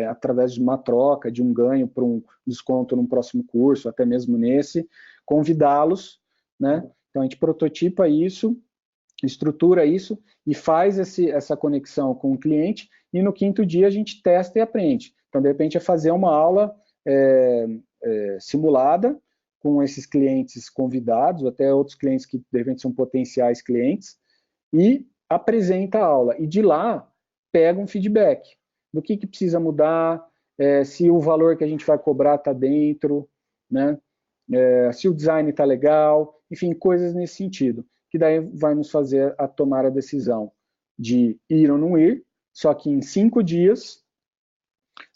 através de uma troca, de um ganho para um desconto num próximo curso, até mesmo nesse, convidá-los, né? Então, a gente prototipa isso, estrutura isso e faz essa conexão com o cliente, e no quinto dia a gente testa e aprende. Então, de repente, é fazer uma aula simulada com esses clientes convidados, até outros clientes que, de repente, são potenciais clientes, e apresenta a aula. E de lá, pega um feedback do que precisa mudar, se o valor que a gente vai cobrar está dentro, né? Se o design está legal, enfim, coisas nesse sentido, que daí vai nos fazer a tomar a decisão de ir ou não ir, só que em 5 dias,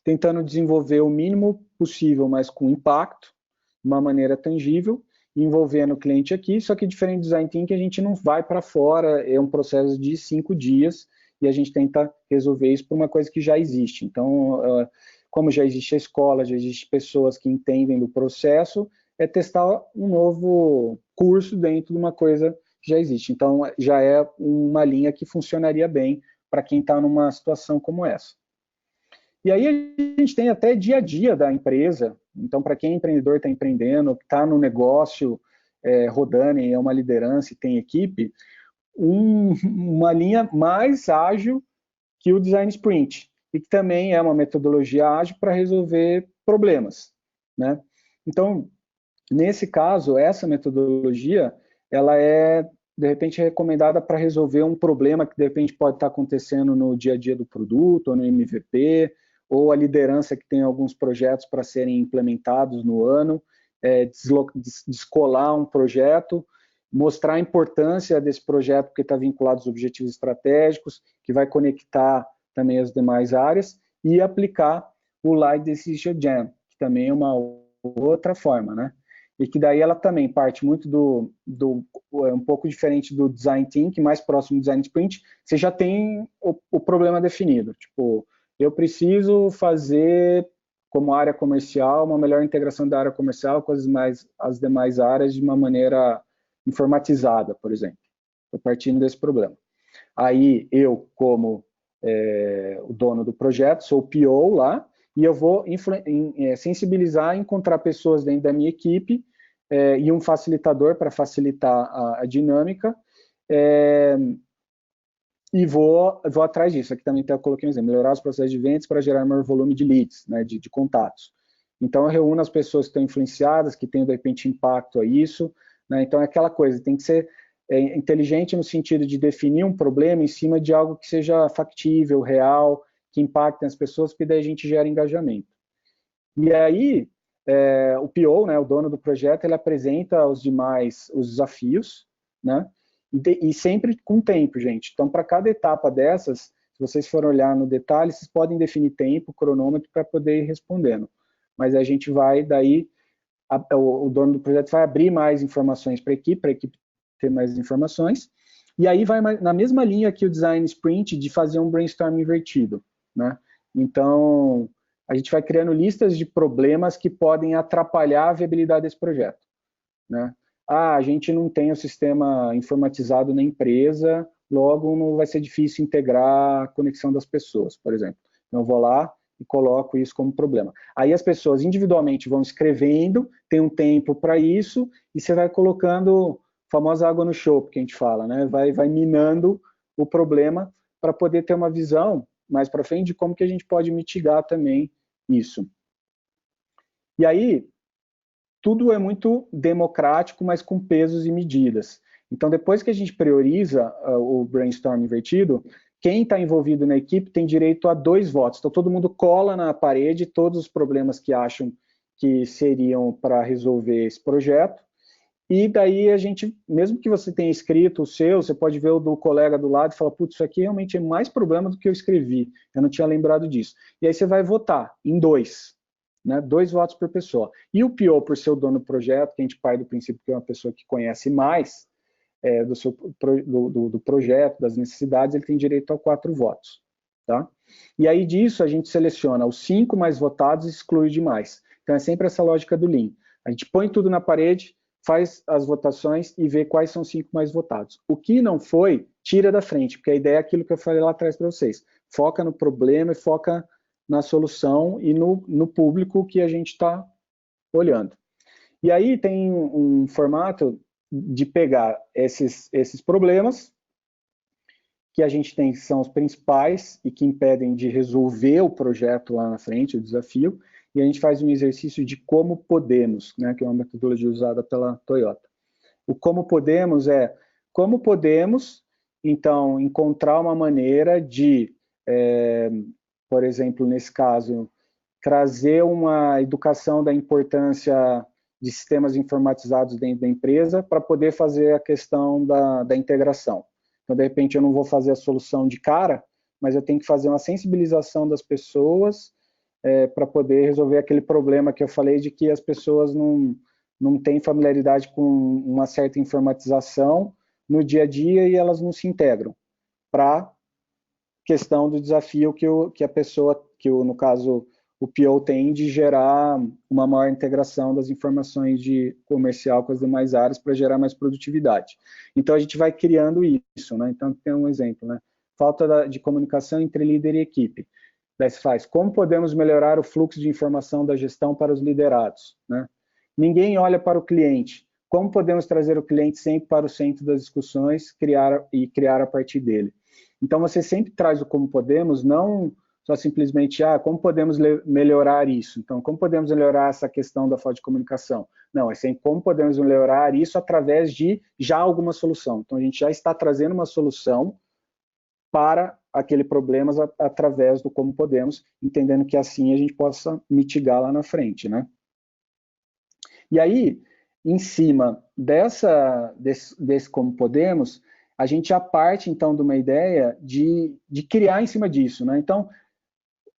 tentando desenvolver o mínimo possível, mas com impacto, de uma maneira tangível, envolvendo o cliente aqui, só que diferente do Design Thinking, a gente não vai para fora, é um processo de 5 dias, e a gente tenta resolver isso por uma coisa que já existe. Então, como já existe a escola, já existem pessoas que entendem do processo, é testar um novo curso dentro de uma coisa já existe. Então, já é uma linha que funcionaria bem para quem está numa situação como essa. E aí a gente tem até dia a dia da empresa. Então, para quem é empreendedor, está empreendendo, está no negócio rodando e é uma liderança e tem equipe, uma linha mais ágil que o Design Sprint, e que também é uma metodologia ágil para resolver problemas, né? Então, nesse caso, essa metodologia, ela é, de repente, recomendada para resolver um problema que, de repente, pode estar acontecendo no dia a dia do produto, ou no MVP, ou a liderança que tem alguns projetos para serem implementados no ano, descolar um projeto, mostrar a importância desse projeto porque está vinculado aos objetivos estratégicos, que vai conectar também as demais áreas, e aplicar o Light Decision Jam, que também é uma outra forma, né? E que daí ela também parte muito um pouco diferente do Design Thinking, mais próximo do Design Sprint, você já tem o problema definido, tipo, eu preciso fazer, como área comercial, uma melhor integração da área comercial com as demais áreas de uma maneira informatizada, por exemplo. Estou partindo desse problema. Aí, eu, como o dono do projeto, sou o PO lá, e eu vou sensibilizar, encontrar pessoas dentro da minha equipe e um facilitador para facilitar a dinâmica, e vou atrás disso. Aqui também eu coloquei um exemplo, melhorar os processos de vendas para gerar maior volume de leads, né, de contatos. Então, eu reúno as pessoas que estão influenciadas, que têm, de repente, impacto a isso, né? Então, é aquela coisa, tem que ser inteligente no sentido de definir um problema em cima de algo que seja factível, real, que impacte as pessoas, porque daí a gente gera engajamento. E aí, o PO, né, o dono do projeto, ele apresenta aos demais os desafios, né? E sempre com tempo, gente. Então, para cada etapa dessas, se vocês forem olhar no detalhe, vocês podem definir tempo, cronômetro, para poder ir respondendo. Mas a gente vai, daí, o dono do projeto vai abrir mais informações para a equipe ter mais informações, e aí vai na mesma linha que o Design Sprint de fazer um brainstorm invertido, né? Então, a gente vai criando listas de problemas que podem atrapalhar a viabilidade desse projeto, né? A gente não tem o sistema informatizado na empresa, logo não vai ser difícil integrar a conexão das pessoas, por exemplo. Então, eu vou lá e coloco isso como problema. Aí as pessoas individualmente vão escrevendo, tem um tempo para isso, e você vai colocando a famosa água no chope, que a gente fala, né? Vai minando o problema para poder ter uma visão mais para frente de como que a gente pode mitigar também isso. E aí, tudo é muito democrático, mas com pesos e medidas. Então, depois que a gente prioriza o brainstorm invertido, quem está envolvido na equipe tem direito a 2 votos. Então, todo mundo cola na parede todos os problemas que acham que seriam para resolver esse projeto. E daí a gente, mesmo que você tenha escrito o seu, você pode ver o do colega do lado e falar, putz, isso aqui realmente é mais problema do que eu escrevi. Eu não tinha lembrado disso. E aí você vai votar em 2. Né, 2 votos por pessoa. E o PO, por ser o dono do projeto, que a gente parte do princípio que é uma pessoa que conhece mais do projeto, das necessidades, ele tem direito a 4 votos. Tá? E aí disso a gente seleciona os 5 mais votados e exclui os demais. Então é sempre essa lógica do Lean. A gente põe tudo na parede, faz as votações e vê quais são os 5 mais votados. O que não foi, tira da frente, porque a ideia é aquilo que eu falei lá atrás para vocês. Foca no problema e foca na solução e no público que a gente está olhando. E aí tem um formato de pegar esses problemas que a gente tem, que são os principais e que impedem de resolver o projeto lá na frente, o desafio, e a gente faz um exercício de como podemos, né, que é uma metodologia usada pela Toyota. O como podemos como podemos, então, encontrar uma maneira de por exemplo, nesse caso, trazer uma educação da importância de sistemas informatizados dentro da empresa para poder fazer a questão da integração. Então, de repente, eu não vou fazer a solução de cara, mas eu tenho que fazer uma sensibilização das pessoas para poder resolver aquele problema que eu falei de que as pessoas não têm familiaridade com uma certa informatização no dia a dia e elas não se integram para questão do desafio que a pessoa, no caso o PO tem de gerar uma maior integração das informações de comercial com as demais áreas para gerar mais produtividade. Então, a gente vai criando isso, né? Então, tem um exemplo, né? Falta de comunicação entre líder e equipe. Daí se faz, como podemos melhorar o fluxo de informação da gestão para os liderados, né? Ninguém olha para o cliente. Como podemos trazer o cliente sempre para o centro das discussões criar a partir dele? Então, você sempre traz o como podemos, não só simplesmente, como podemos melhorar isso? Então, como podemos melhorar essa questão da falta de comunicação? Não, é sempre como podemos melhorar isso através de já alguma solução. Então, a gente já está trazendo uma solução para aquele problema através do como podemos, entendendo que assim a gente possa mitigar lá na frente, né? E aí, em cima desse como podemos, a gente já parte, então, de uma ideia de criar em cima disso, né? Então,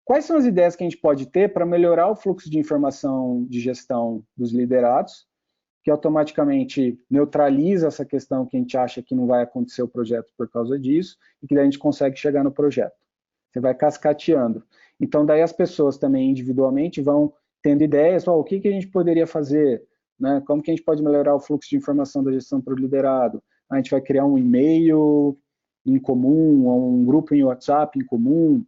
quais são as ideias que a gente pode ter para melhorar o fluxo de informação de gestão dos liderados, que automaticamente neutraliza essa questão que a gente acha que não vai acontecer o projeto por causa disso, e que daí a gente consegue chegar no projeto. Você vai cascateando. Então, daí as pessoas também individualmente vão tendo ideias, o que a gente poderia fazer, né? Como que a gente pode melhorar o fluxo de informação da gestão para o liderado? A gente vai criar um e-mail em comum, ou um grupo em WhatsApp em comum,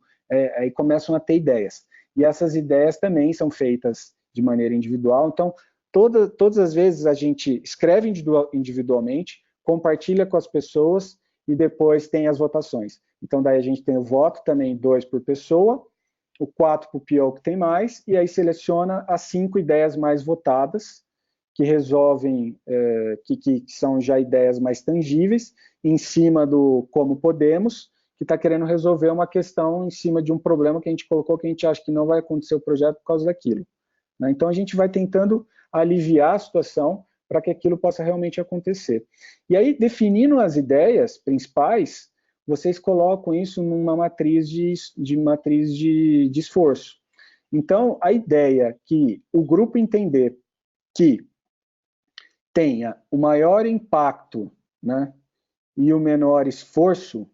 aí começam a ter ideias. E essas ideias também são feitas de maneira individual, então, todas as vezes a gente escreve individualmente, compartilha com as pessoas e depois tem as votações. Então, daí a gente tem o voto também, 2 por pessoa, o 4 para o PO que tem mais, e aí seleciona as 5 ideias mais votadas, que resolvem, que são já ideias mais tangíveis, em cima do como podemos, que está querendo resolver uma questão em cima de um problema que a gente colocou, que a gente acha que não vai acontecer o projeto por causa daquilo. Né? Então, a gente vai tentando aliviar a situação para que aquilo possa realmente acontecer. E aí, definindo as ideias principais, vocês colocam isso numa matriz de esforço. Então, a ideia que o grupo entender que tenha o maior impacto, né, e o menor esforço,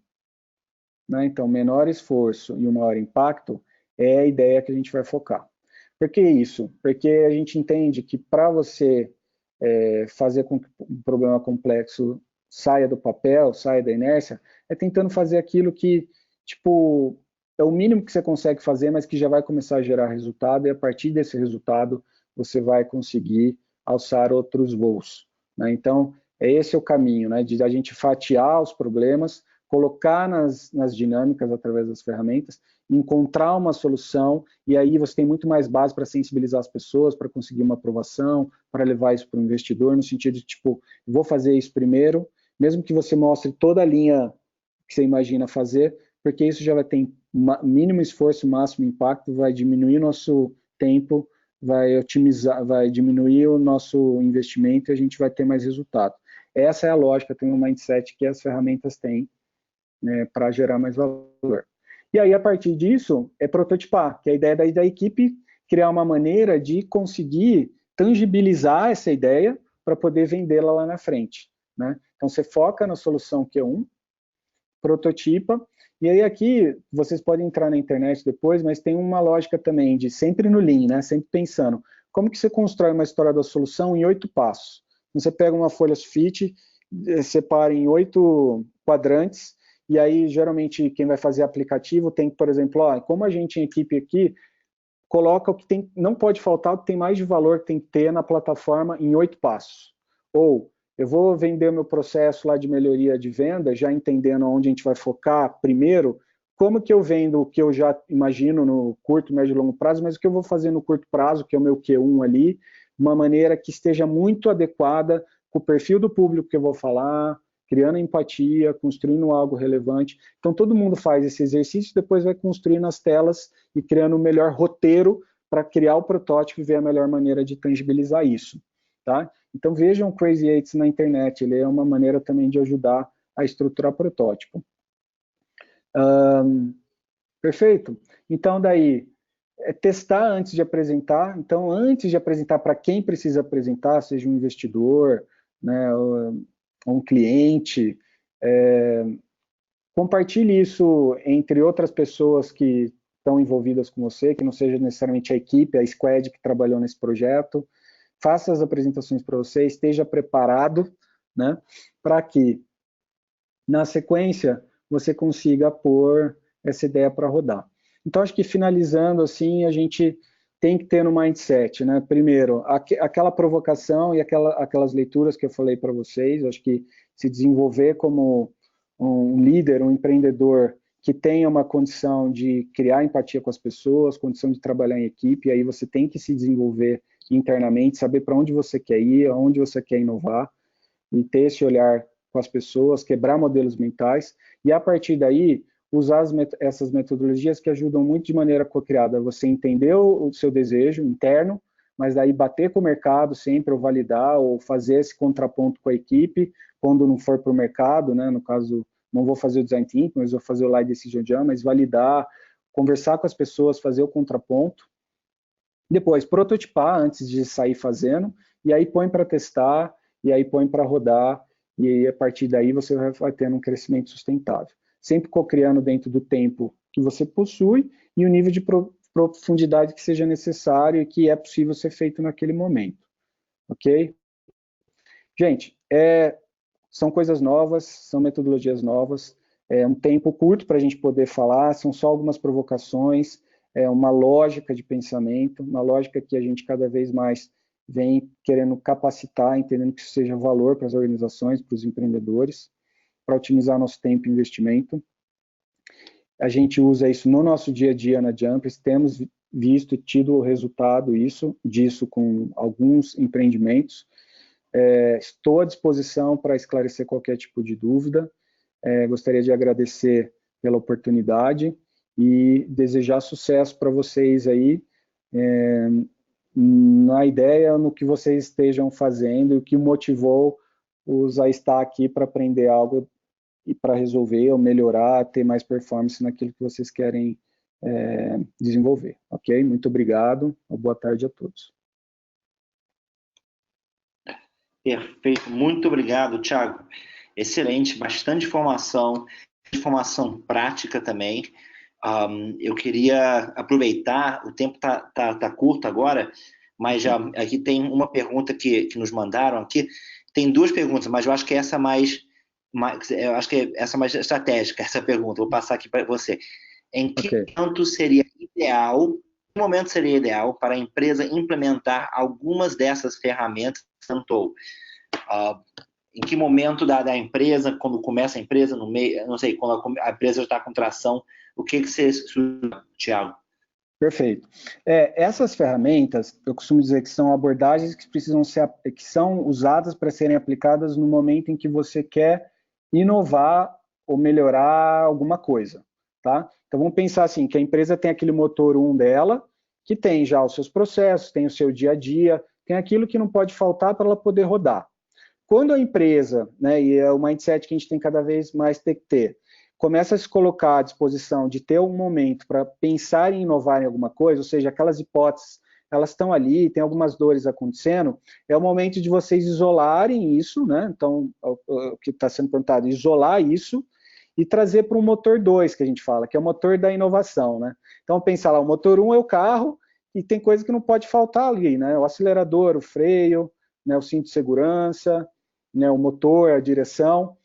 né, então, menor esforço e o maior impacto é a ideia que a gente vai focar. Por que isso? Porque a gente entende que para você fazer com que um problema complexo saia do papel, saia da inércia, é tentando fazer aquilo que, tipo, é o mínimo que você consegue fazer, mas que já vai começar a gerar resultado, e a partir desse resultado você vai conseguir alçar outros voos. Né? Então, esse é o caminho, né? De a gente fatiar os problemas, colocar nas dinâmicas através das ferramentas, encontrar uma solução, e aí você tem muito mais base para sensibilizar as pessoas, para conseguir uma aprovação, para levar isso para o investidor, no sentido de, tipo, vou fazer isso primeiro, mesmo que você mostre toda a linha que você imagina fazer, porque isso já vai ter mínimo esforço, máximo impacto, vai diminuir nosso tempo, vai otimizar, vai diminuir o nosso investimento e a gente vai ter mais resultado. Essa é a lógica, tem um mindset que as ferramentas têm, né, para gerar mais valor. E aí, a partir disso, é prototipar, que é a ideia da equipe criar uma maneira de conseguir tangibilizar essa ideia para poder vendê-la lá na frente. Né? Então, você foca na solução Q1, prototipa, e aí aqui, vocês podem entrar na internet depois, mas tem uma lógica também de sempre no Lean, né? Sempre pensando, como que você constrói uma história da solução em 8 passos? Você pega uma folha sulfite, separa em 8 quadrantes, e aí, geralmente, quem vai fazer aplicativo tem, por exemplo, como a gente em equipe aqui, coloca o que tem, não pode faltar, o que tem mais de valor que tem que ter na plataforma em 8 passos. Ou, eu vou vender o meu processo lá de melhoria de venda, já entendendo onde a gente vai focar primeiro, como que eu vendo o que eu já imagino no curto, médio e longo prazo, mas o que eu vou fazer no curto prazo, que é o meu Q1 ali, de uma maneira que esteja muito adequada com o perfil do público que eu vou falar, criando empatia, construindo algo relevante. Então, todo mundo faz esse exercício, depois vai construindo as telas e criando o melhor roteiro para criar o protótipo e ver a melhor maneira de tangibilizar isso. Tá? Então, vejam o Crazy 8 na internet, ele é uma maneira também de ajudar a estruturar protótipo. Perfeito? Então, daí, testar antes de apresentar. Então, antes de apresentar para quem precisa apresentar, seja um investidor, né, ou um cliente, compartilhe isso entre outras pessoas que estão envolvidas com você, que não seja necessariamente a equipe, a squad que trabalhou nesse projeto. Faça as apresentações para você, esteja preparado, né, para que, na sequência, você consiga pôr essa ideia para rodar. Então, acho que finalizando, assim, a gente tem que ter no mindset, né? Primeiro, aquela provocação e aquelas leituras que eu falei para vocês, acho que se desenvolver como um líder, um empreendedor que tenha uma condição de criar empatia com as pessoas, condição de trabalhar em equipe, aí você tem que se desenvolver internamente, saber para onde você quer ir, aonde você quer inovar, e ter esse olhar com as pessoas, quebrar modelos mentais, e a partir daí, usar essas metodologias que ajudam muito de maneira co-criada. Você entender o seu desejo interno, mas daí bater com o mercado sempre, ou validar, ou fazer esse contraponto com a equipe, quando não for para o mercado, né? No caso, não vou fazer o design thinking, mas vou fazer o live decision jam, mas validar, conversar com as pessoas, fazer o contraponto. Depois, prototipar antes de sair fazendo, e aí põe para testar, e aí põe para rodar, e aí, a partir daí você vai tendo um crescimento sustentável. Sempre co-criando dentro do tempo que você possui e o nível de profundidade que seja necessário e que é possível ser feito naquele momento. Ok? Gente, são coisas novas, são metodologias novas, é um tempo curto para a gente poder falar, são só algumas provocações, é uma lógica de pensamento, uma lógica que a gente cada vez mais vem querendo capacitar, entendendo que isso seja valor para as organizações, para os empreendedores, para otimizar nosso tempo e investimento. A gente usa isso no nosso dia a dia na Jumpers, temos visto e tido o resultado disso com alguns empreendimentos. Estou à disposição para esclarecer qualquer tipo de dúvida. Gostaria de agradecer pela oportunidade e desejar sucesso para vocês aí, na ideia, no que vocês estejam fazendo, o que motivou-os a estar aqui para aprender algo e para resolver ou melhorar, ter mais performance naquilo que vocês querem desenvolver. Ok? Muito obrigado. Boa tarde a todos. Perfeito. Muito obrigado, Thiago. Excelente, bastante informação prática também. Eu queria aproveitar, o tempo tá curto agora, mas já aqui tem uma pergunta que nos mandaram aqui. Tem duas perguntas, mas eu acho que essa eu acho que essa é mais estratégica, essa pergunta. Vou passar aqui para você. Em que momento seria ideal para a empresa implementar algumas dessas ferramentas que você tentou? Em que momento da empresa, quando começa a empresa, no meio, não sei, quando a empresa já está com tração, o que você sugere, Thiago? Perfeito. Essas ferramentas, eu costumo dizer que são abordagens que são usadas para serem aplicadas no momento em que você quer inovar ou melhorar alguma coisa, tá? Então vamos pensar assim, que a empresa tem aquele motor 1 dela, que tem já os seus processos, tem o seu dia a dia, tem aquilo que não pode faltar para ela poder rodar. Quando a empresa, né, e é o mindset que a gente tem cada vez mais que ter, começa a se colocar à disposição de ter um momento para pensar em inovar em alguma coisa, ou seja, aquelas hipóteses, elas estão ali, tem algumas dores acontecendo, é o momento de vocês isolarem isso, né? Então, o que está sendo perguntado, isolar isso e trazer para um motor 2, que a gente fala, que é o motor da inovação, né? Então, pensar lá, o motor 1 é o carro, e tem coisa que não pode faltar ali, né? O acelerador, o freio, né, o cinto de segurança, né, o motor, a direção.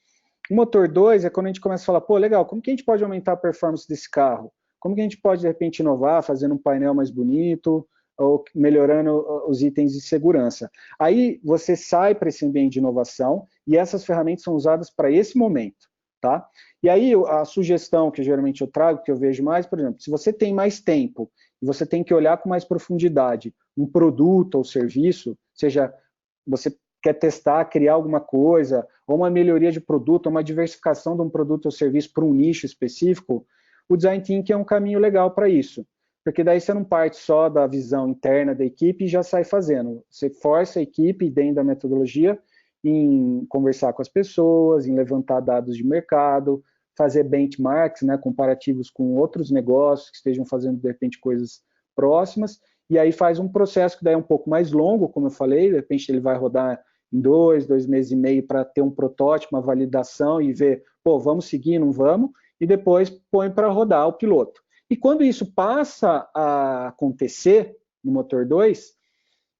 O motor 2 é quando a gente começa a falar, pô, legal, como que a gente pode aumentar a performance desse carro? Como que a gente pode, de repente, inovar, fazendo um painel mais bonito, ou melhorando os itens de segurança? Aí você sai para esse ambiente de inovação, e essas ferramentas são usadas para esse momento, tá? E aí a sugestão que geralmente eu trago, que eu vejo mais, por exemplo, se você tem mais tempo, e você tem que olhar com mais profundidade um produto ou serviço, seja você quer testar, criar alguma coisa, ou uma melhoria de produto, ou uma diversificação de um produto ou serviço para um nicho específico, o Design Thinking é um caminho legal para isso. Porque daí você não parte só da visão interna da equipe e já sai fazendo. Você força a equipe, dentro da metodologia, em conversar com as pessoas, em levantar dados de mercado, fazer benchmarks, né, comparativos com outros negócios que estejam fazendo, de repente, coisas próximas, e aí faz um processo que daí é um pouco mais longo, como eu falei, de repente ele vai rodar em 2 meses e meio para ter um protótipo, uma validação e ver, pô, vamos seguir, não vamos, e depois põe para rodar o piloto. E quando isso passa a acontecer no motor 2,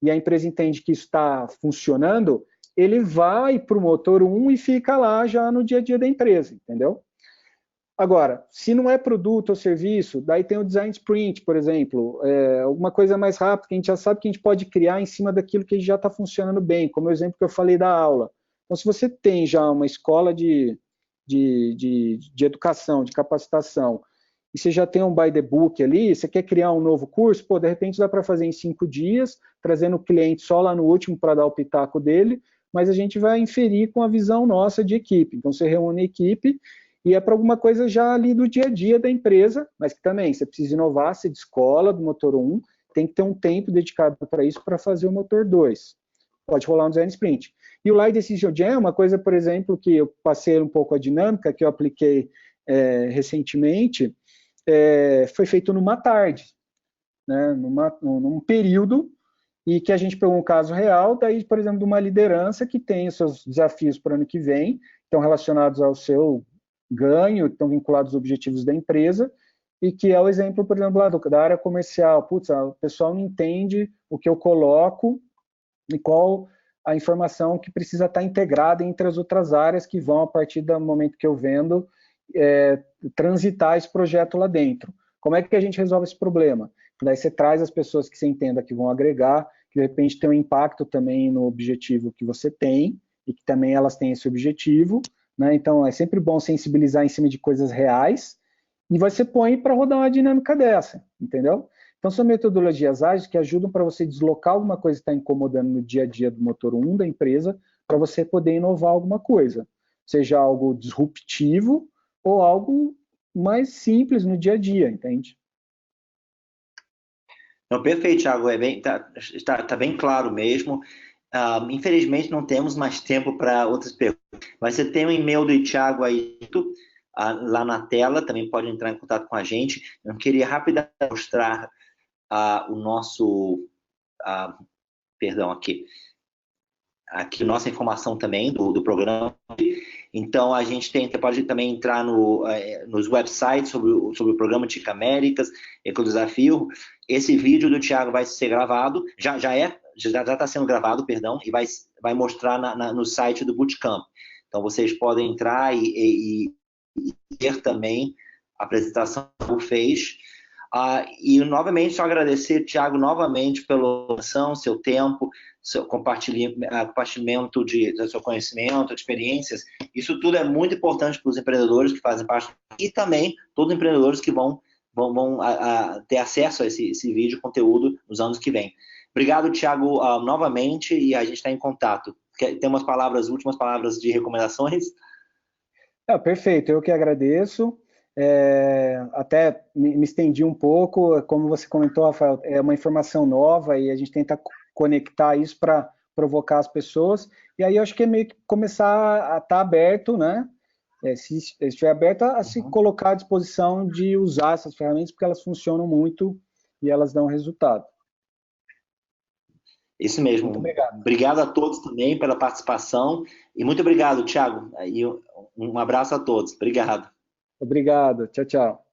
e a empresa entende que isso está funcionando, ele vai para o motor 1 e fica lá já no dia a dia da empresa, entendeu? Agora, se não é produto ou serviço, daí tem o design sprint, por exemplo, alguma coisa mais rápida que a gente já sabe que a gente pode criar em cima daquilo que já está funcionando bem, como o exemplo que eu falei da aula. Então, se você tem já uma escola de educação, de capacitação, e você já tem um by the book ali, você quer criar um novo curso, pô, de repente dá para fazer em 5 dias, trazendo o cliente só lá no último para dar o pitaco dele, mas a gente vai inferir com a visão nossa de equipe. Então, você reúne a equipe e é para alguma coisa já ali do dia a dia da empresa, mas que também você precisa inovar, você descola do motor 1, tem que ter um tempo dedicado para isso para fazer o motor 2. Pode rolar um design sprint. E o Light Decision Jam é uma coisa, por exemplo, que eu passei um pouco a dinâmica, que eu apliquei recentemente, foi feito numa tarde, né, num período, e que a gente pegou um caso real, daí, por exemplo, de uma liderança que tem os seus desafios para o ano que vem, estão relacionados ao seu ganho, estão vinculados aos objetivos da empresa, e que é o exemplo, por exemplo, lá da área comercial. Putz, o pessoal não entende o que eu coloco e qual a informação que precisa estar integrada entre as outras áreas que vão, a partir do momento que eu vendo, transitar esse projeto lá dentro. Como é que a gente resolve esse problema? Daí você traz as pessoas que você entenda que vão agregar, que de repente tem um impacto também no objetivo que você tem, e que também elas têm esse objetivo, né? Então é sempre bom sensibilizar em cima de coisas reais, e você põe para rodar uma dinâmica dessa, entendeu? Então são metodologias ágeis que ajudam para você deslocar alguma coisa que está incomodando no dia a dia do motor 1 da empresa, para você poder inovar alguma coisa, seja algo disruptivo ou algo mais simples no dia a dia, entende? Não, perfeito, Thiago. Tá bem claro mesmo. Infelizmente, não temos mais tempo para outras perguntas. Mas você tem o e-mail do Thiago aí lá na tela, também pode entrar em contato com a gente. Eu queria rapidamente mostrar o nosso... perdão, aqui nossa informação também do programa. Então, a gente pode também entrar nos websites sobre o programa TIC Américas, Ecodesafio. Esse vídeo do Thiago vai ser gravado, já está sendo gravado, perdão, e vai mostrar no site do Bootcamp. Então, vocês podem entrar e ver também a apresentação que o fez. E, novamente, só agradecer, Thiago, novamente pela atenção, seu tempo, seu compartilhamento do seu conhecimento, experiências. Isso tudo é muito importante para os empreendedores que fazem parte, e também todos os empreendedores que vão ter acesso a esse vídeo, conteúdo, nos anos que vêm. Obrigado, Thiago, novamente, e a gente está em contato. Tem últimas palavras de recomendações? Perfeito, eu que agradeço. Até me estendi um pouco, como você comentou, Rafael, é uma informação nova e a gente tenta conectar isso para provocar as pessoas, e aí eu acho que é meio que começar a estar aberto, né? Se estiver aberto a se colocar à disposição de usar essas ferramentas, porque elas funcionam muito e elas dão resultado. Isso mesmo. Muito obrigado. Obrigado a todos também pela participação, e muito obrigado, Thiago. E um abraço a todos. Obrigado. Obrigado. Tchau, tchau.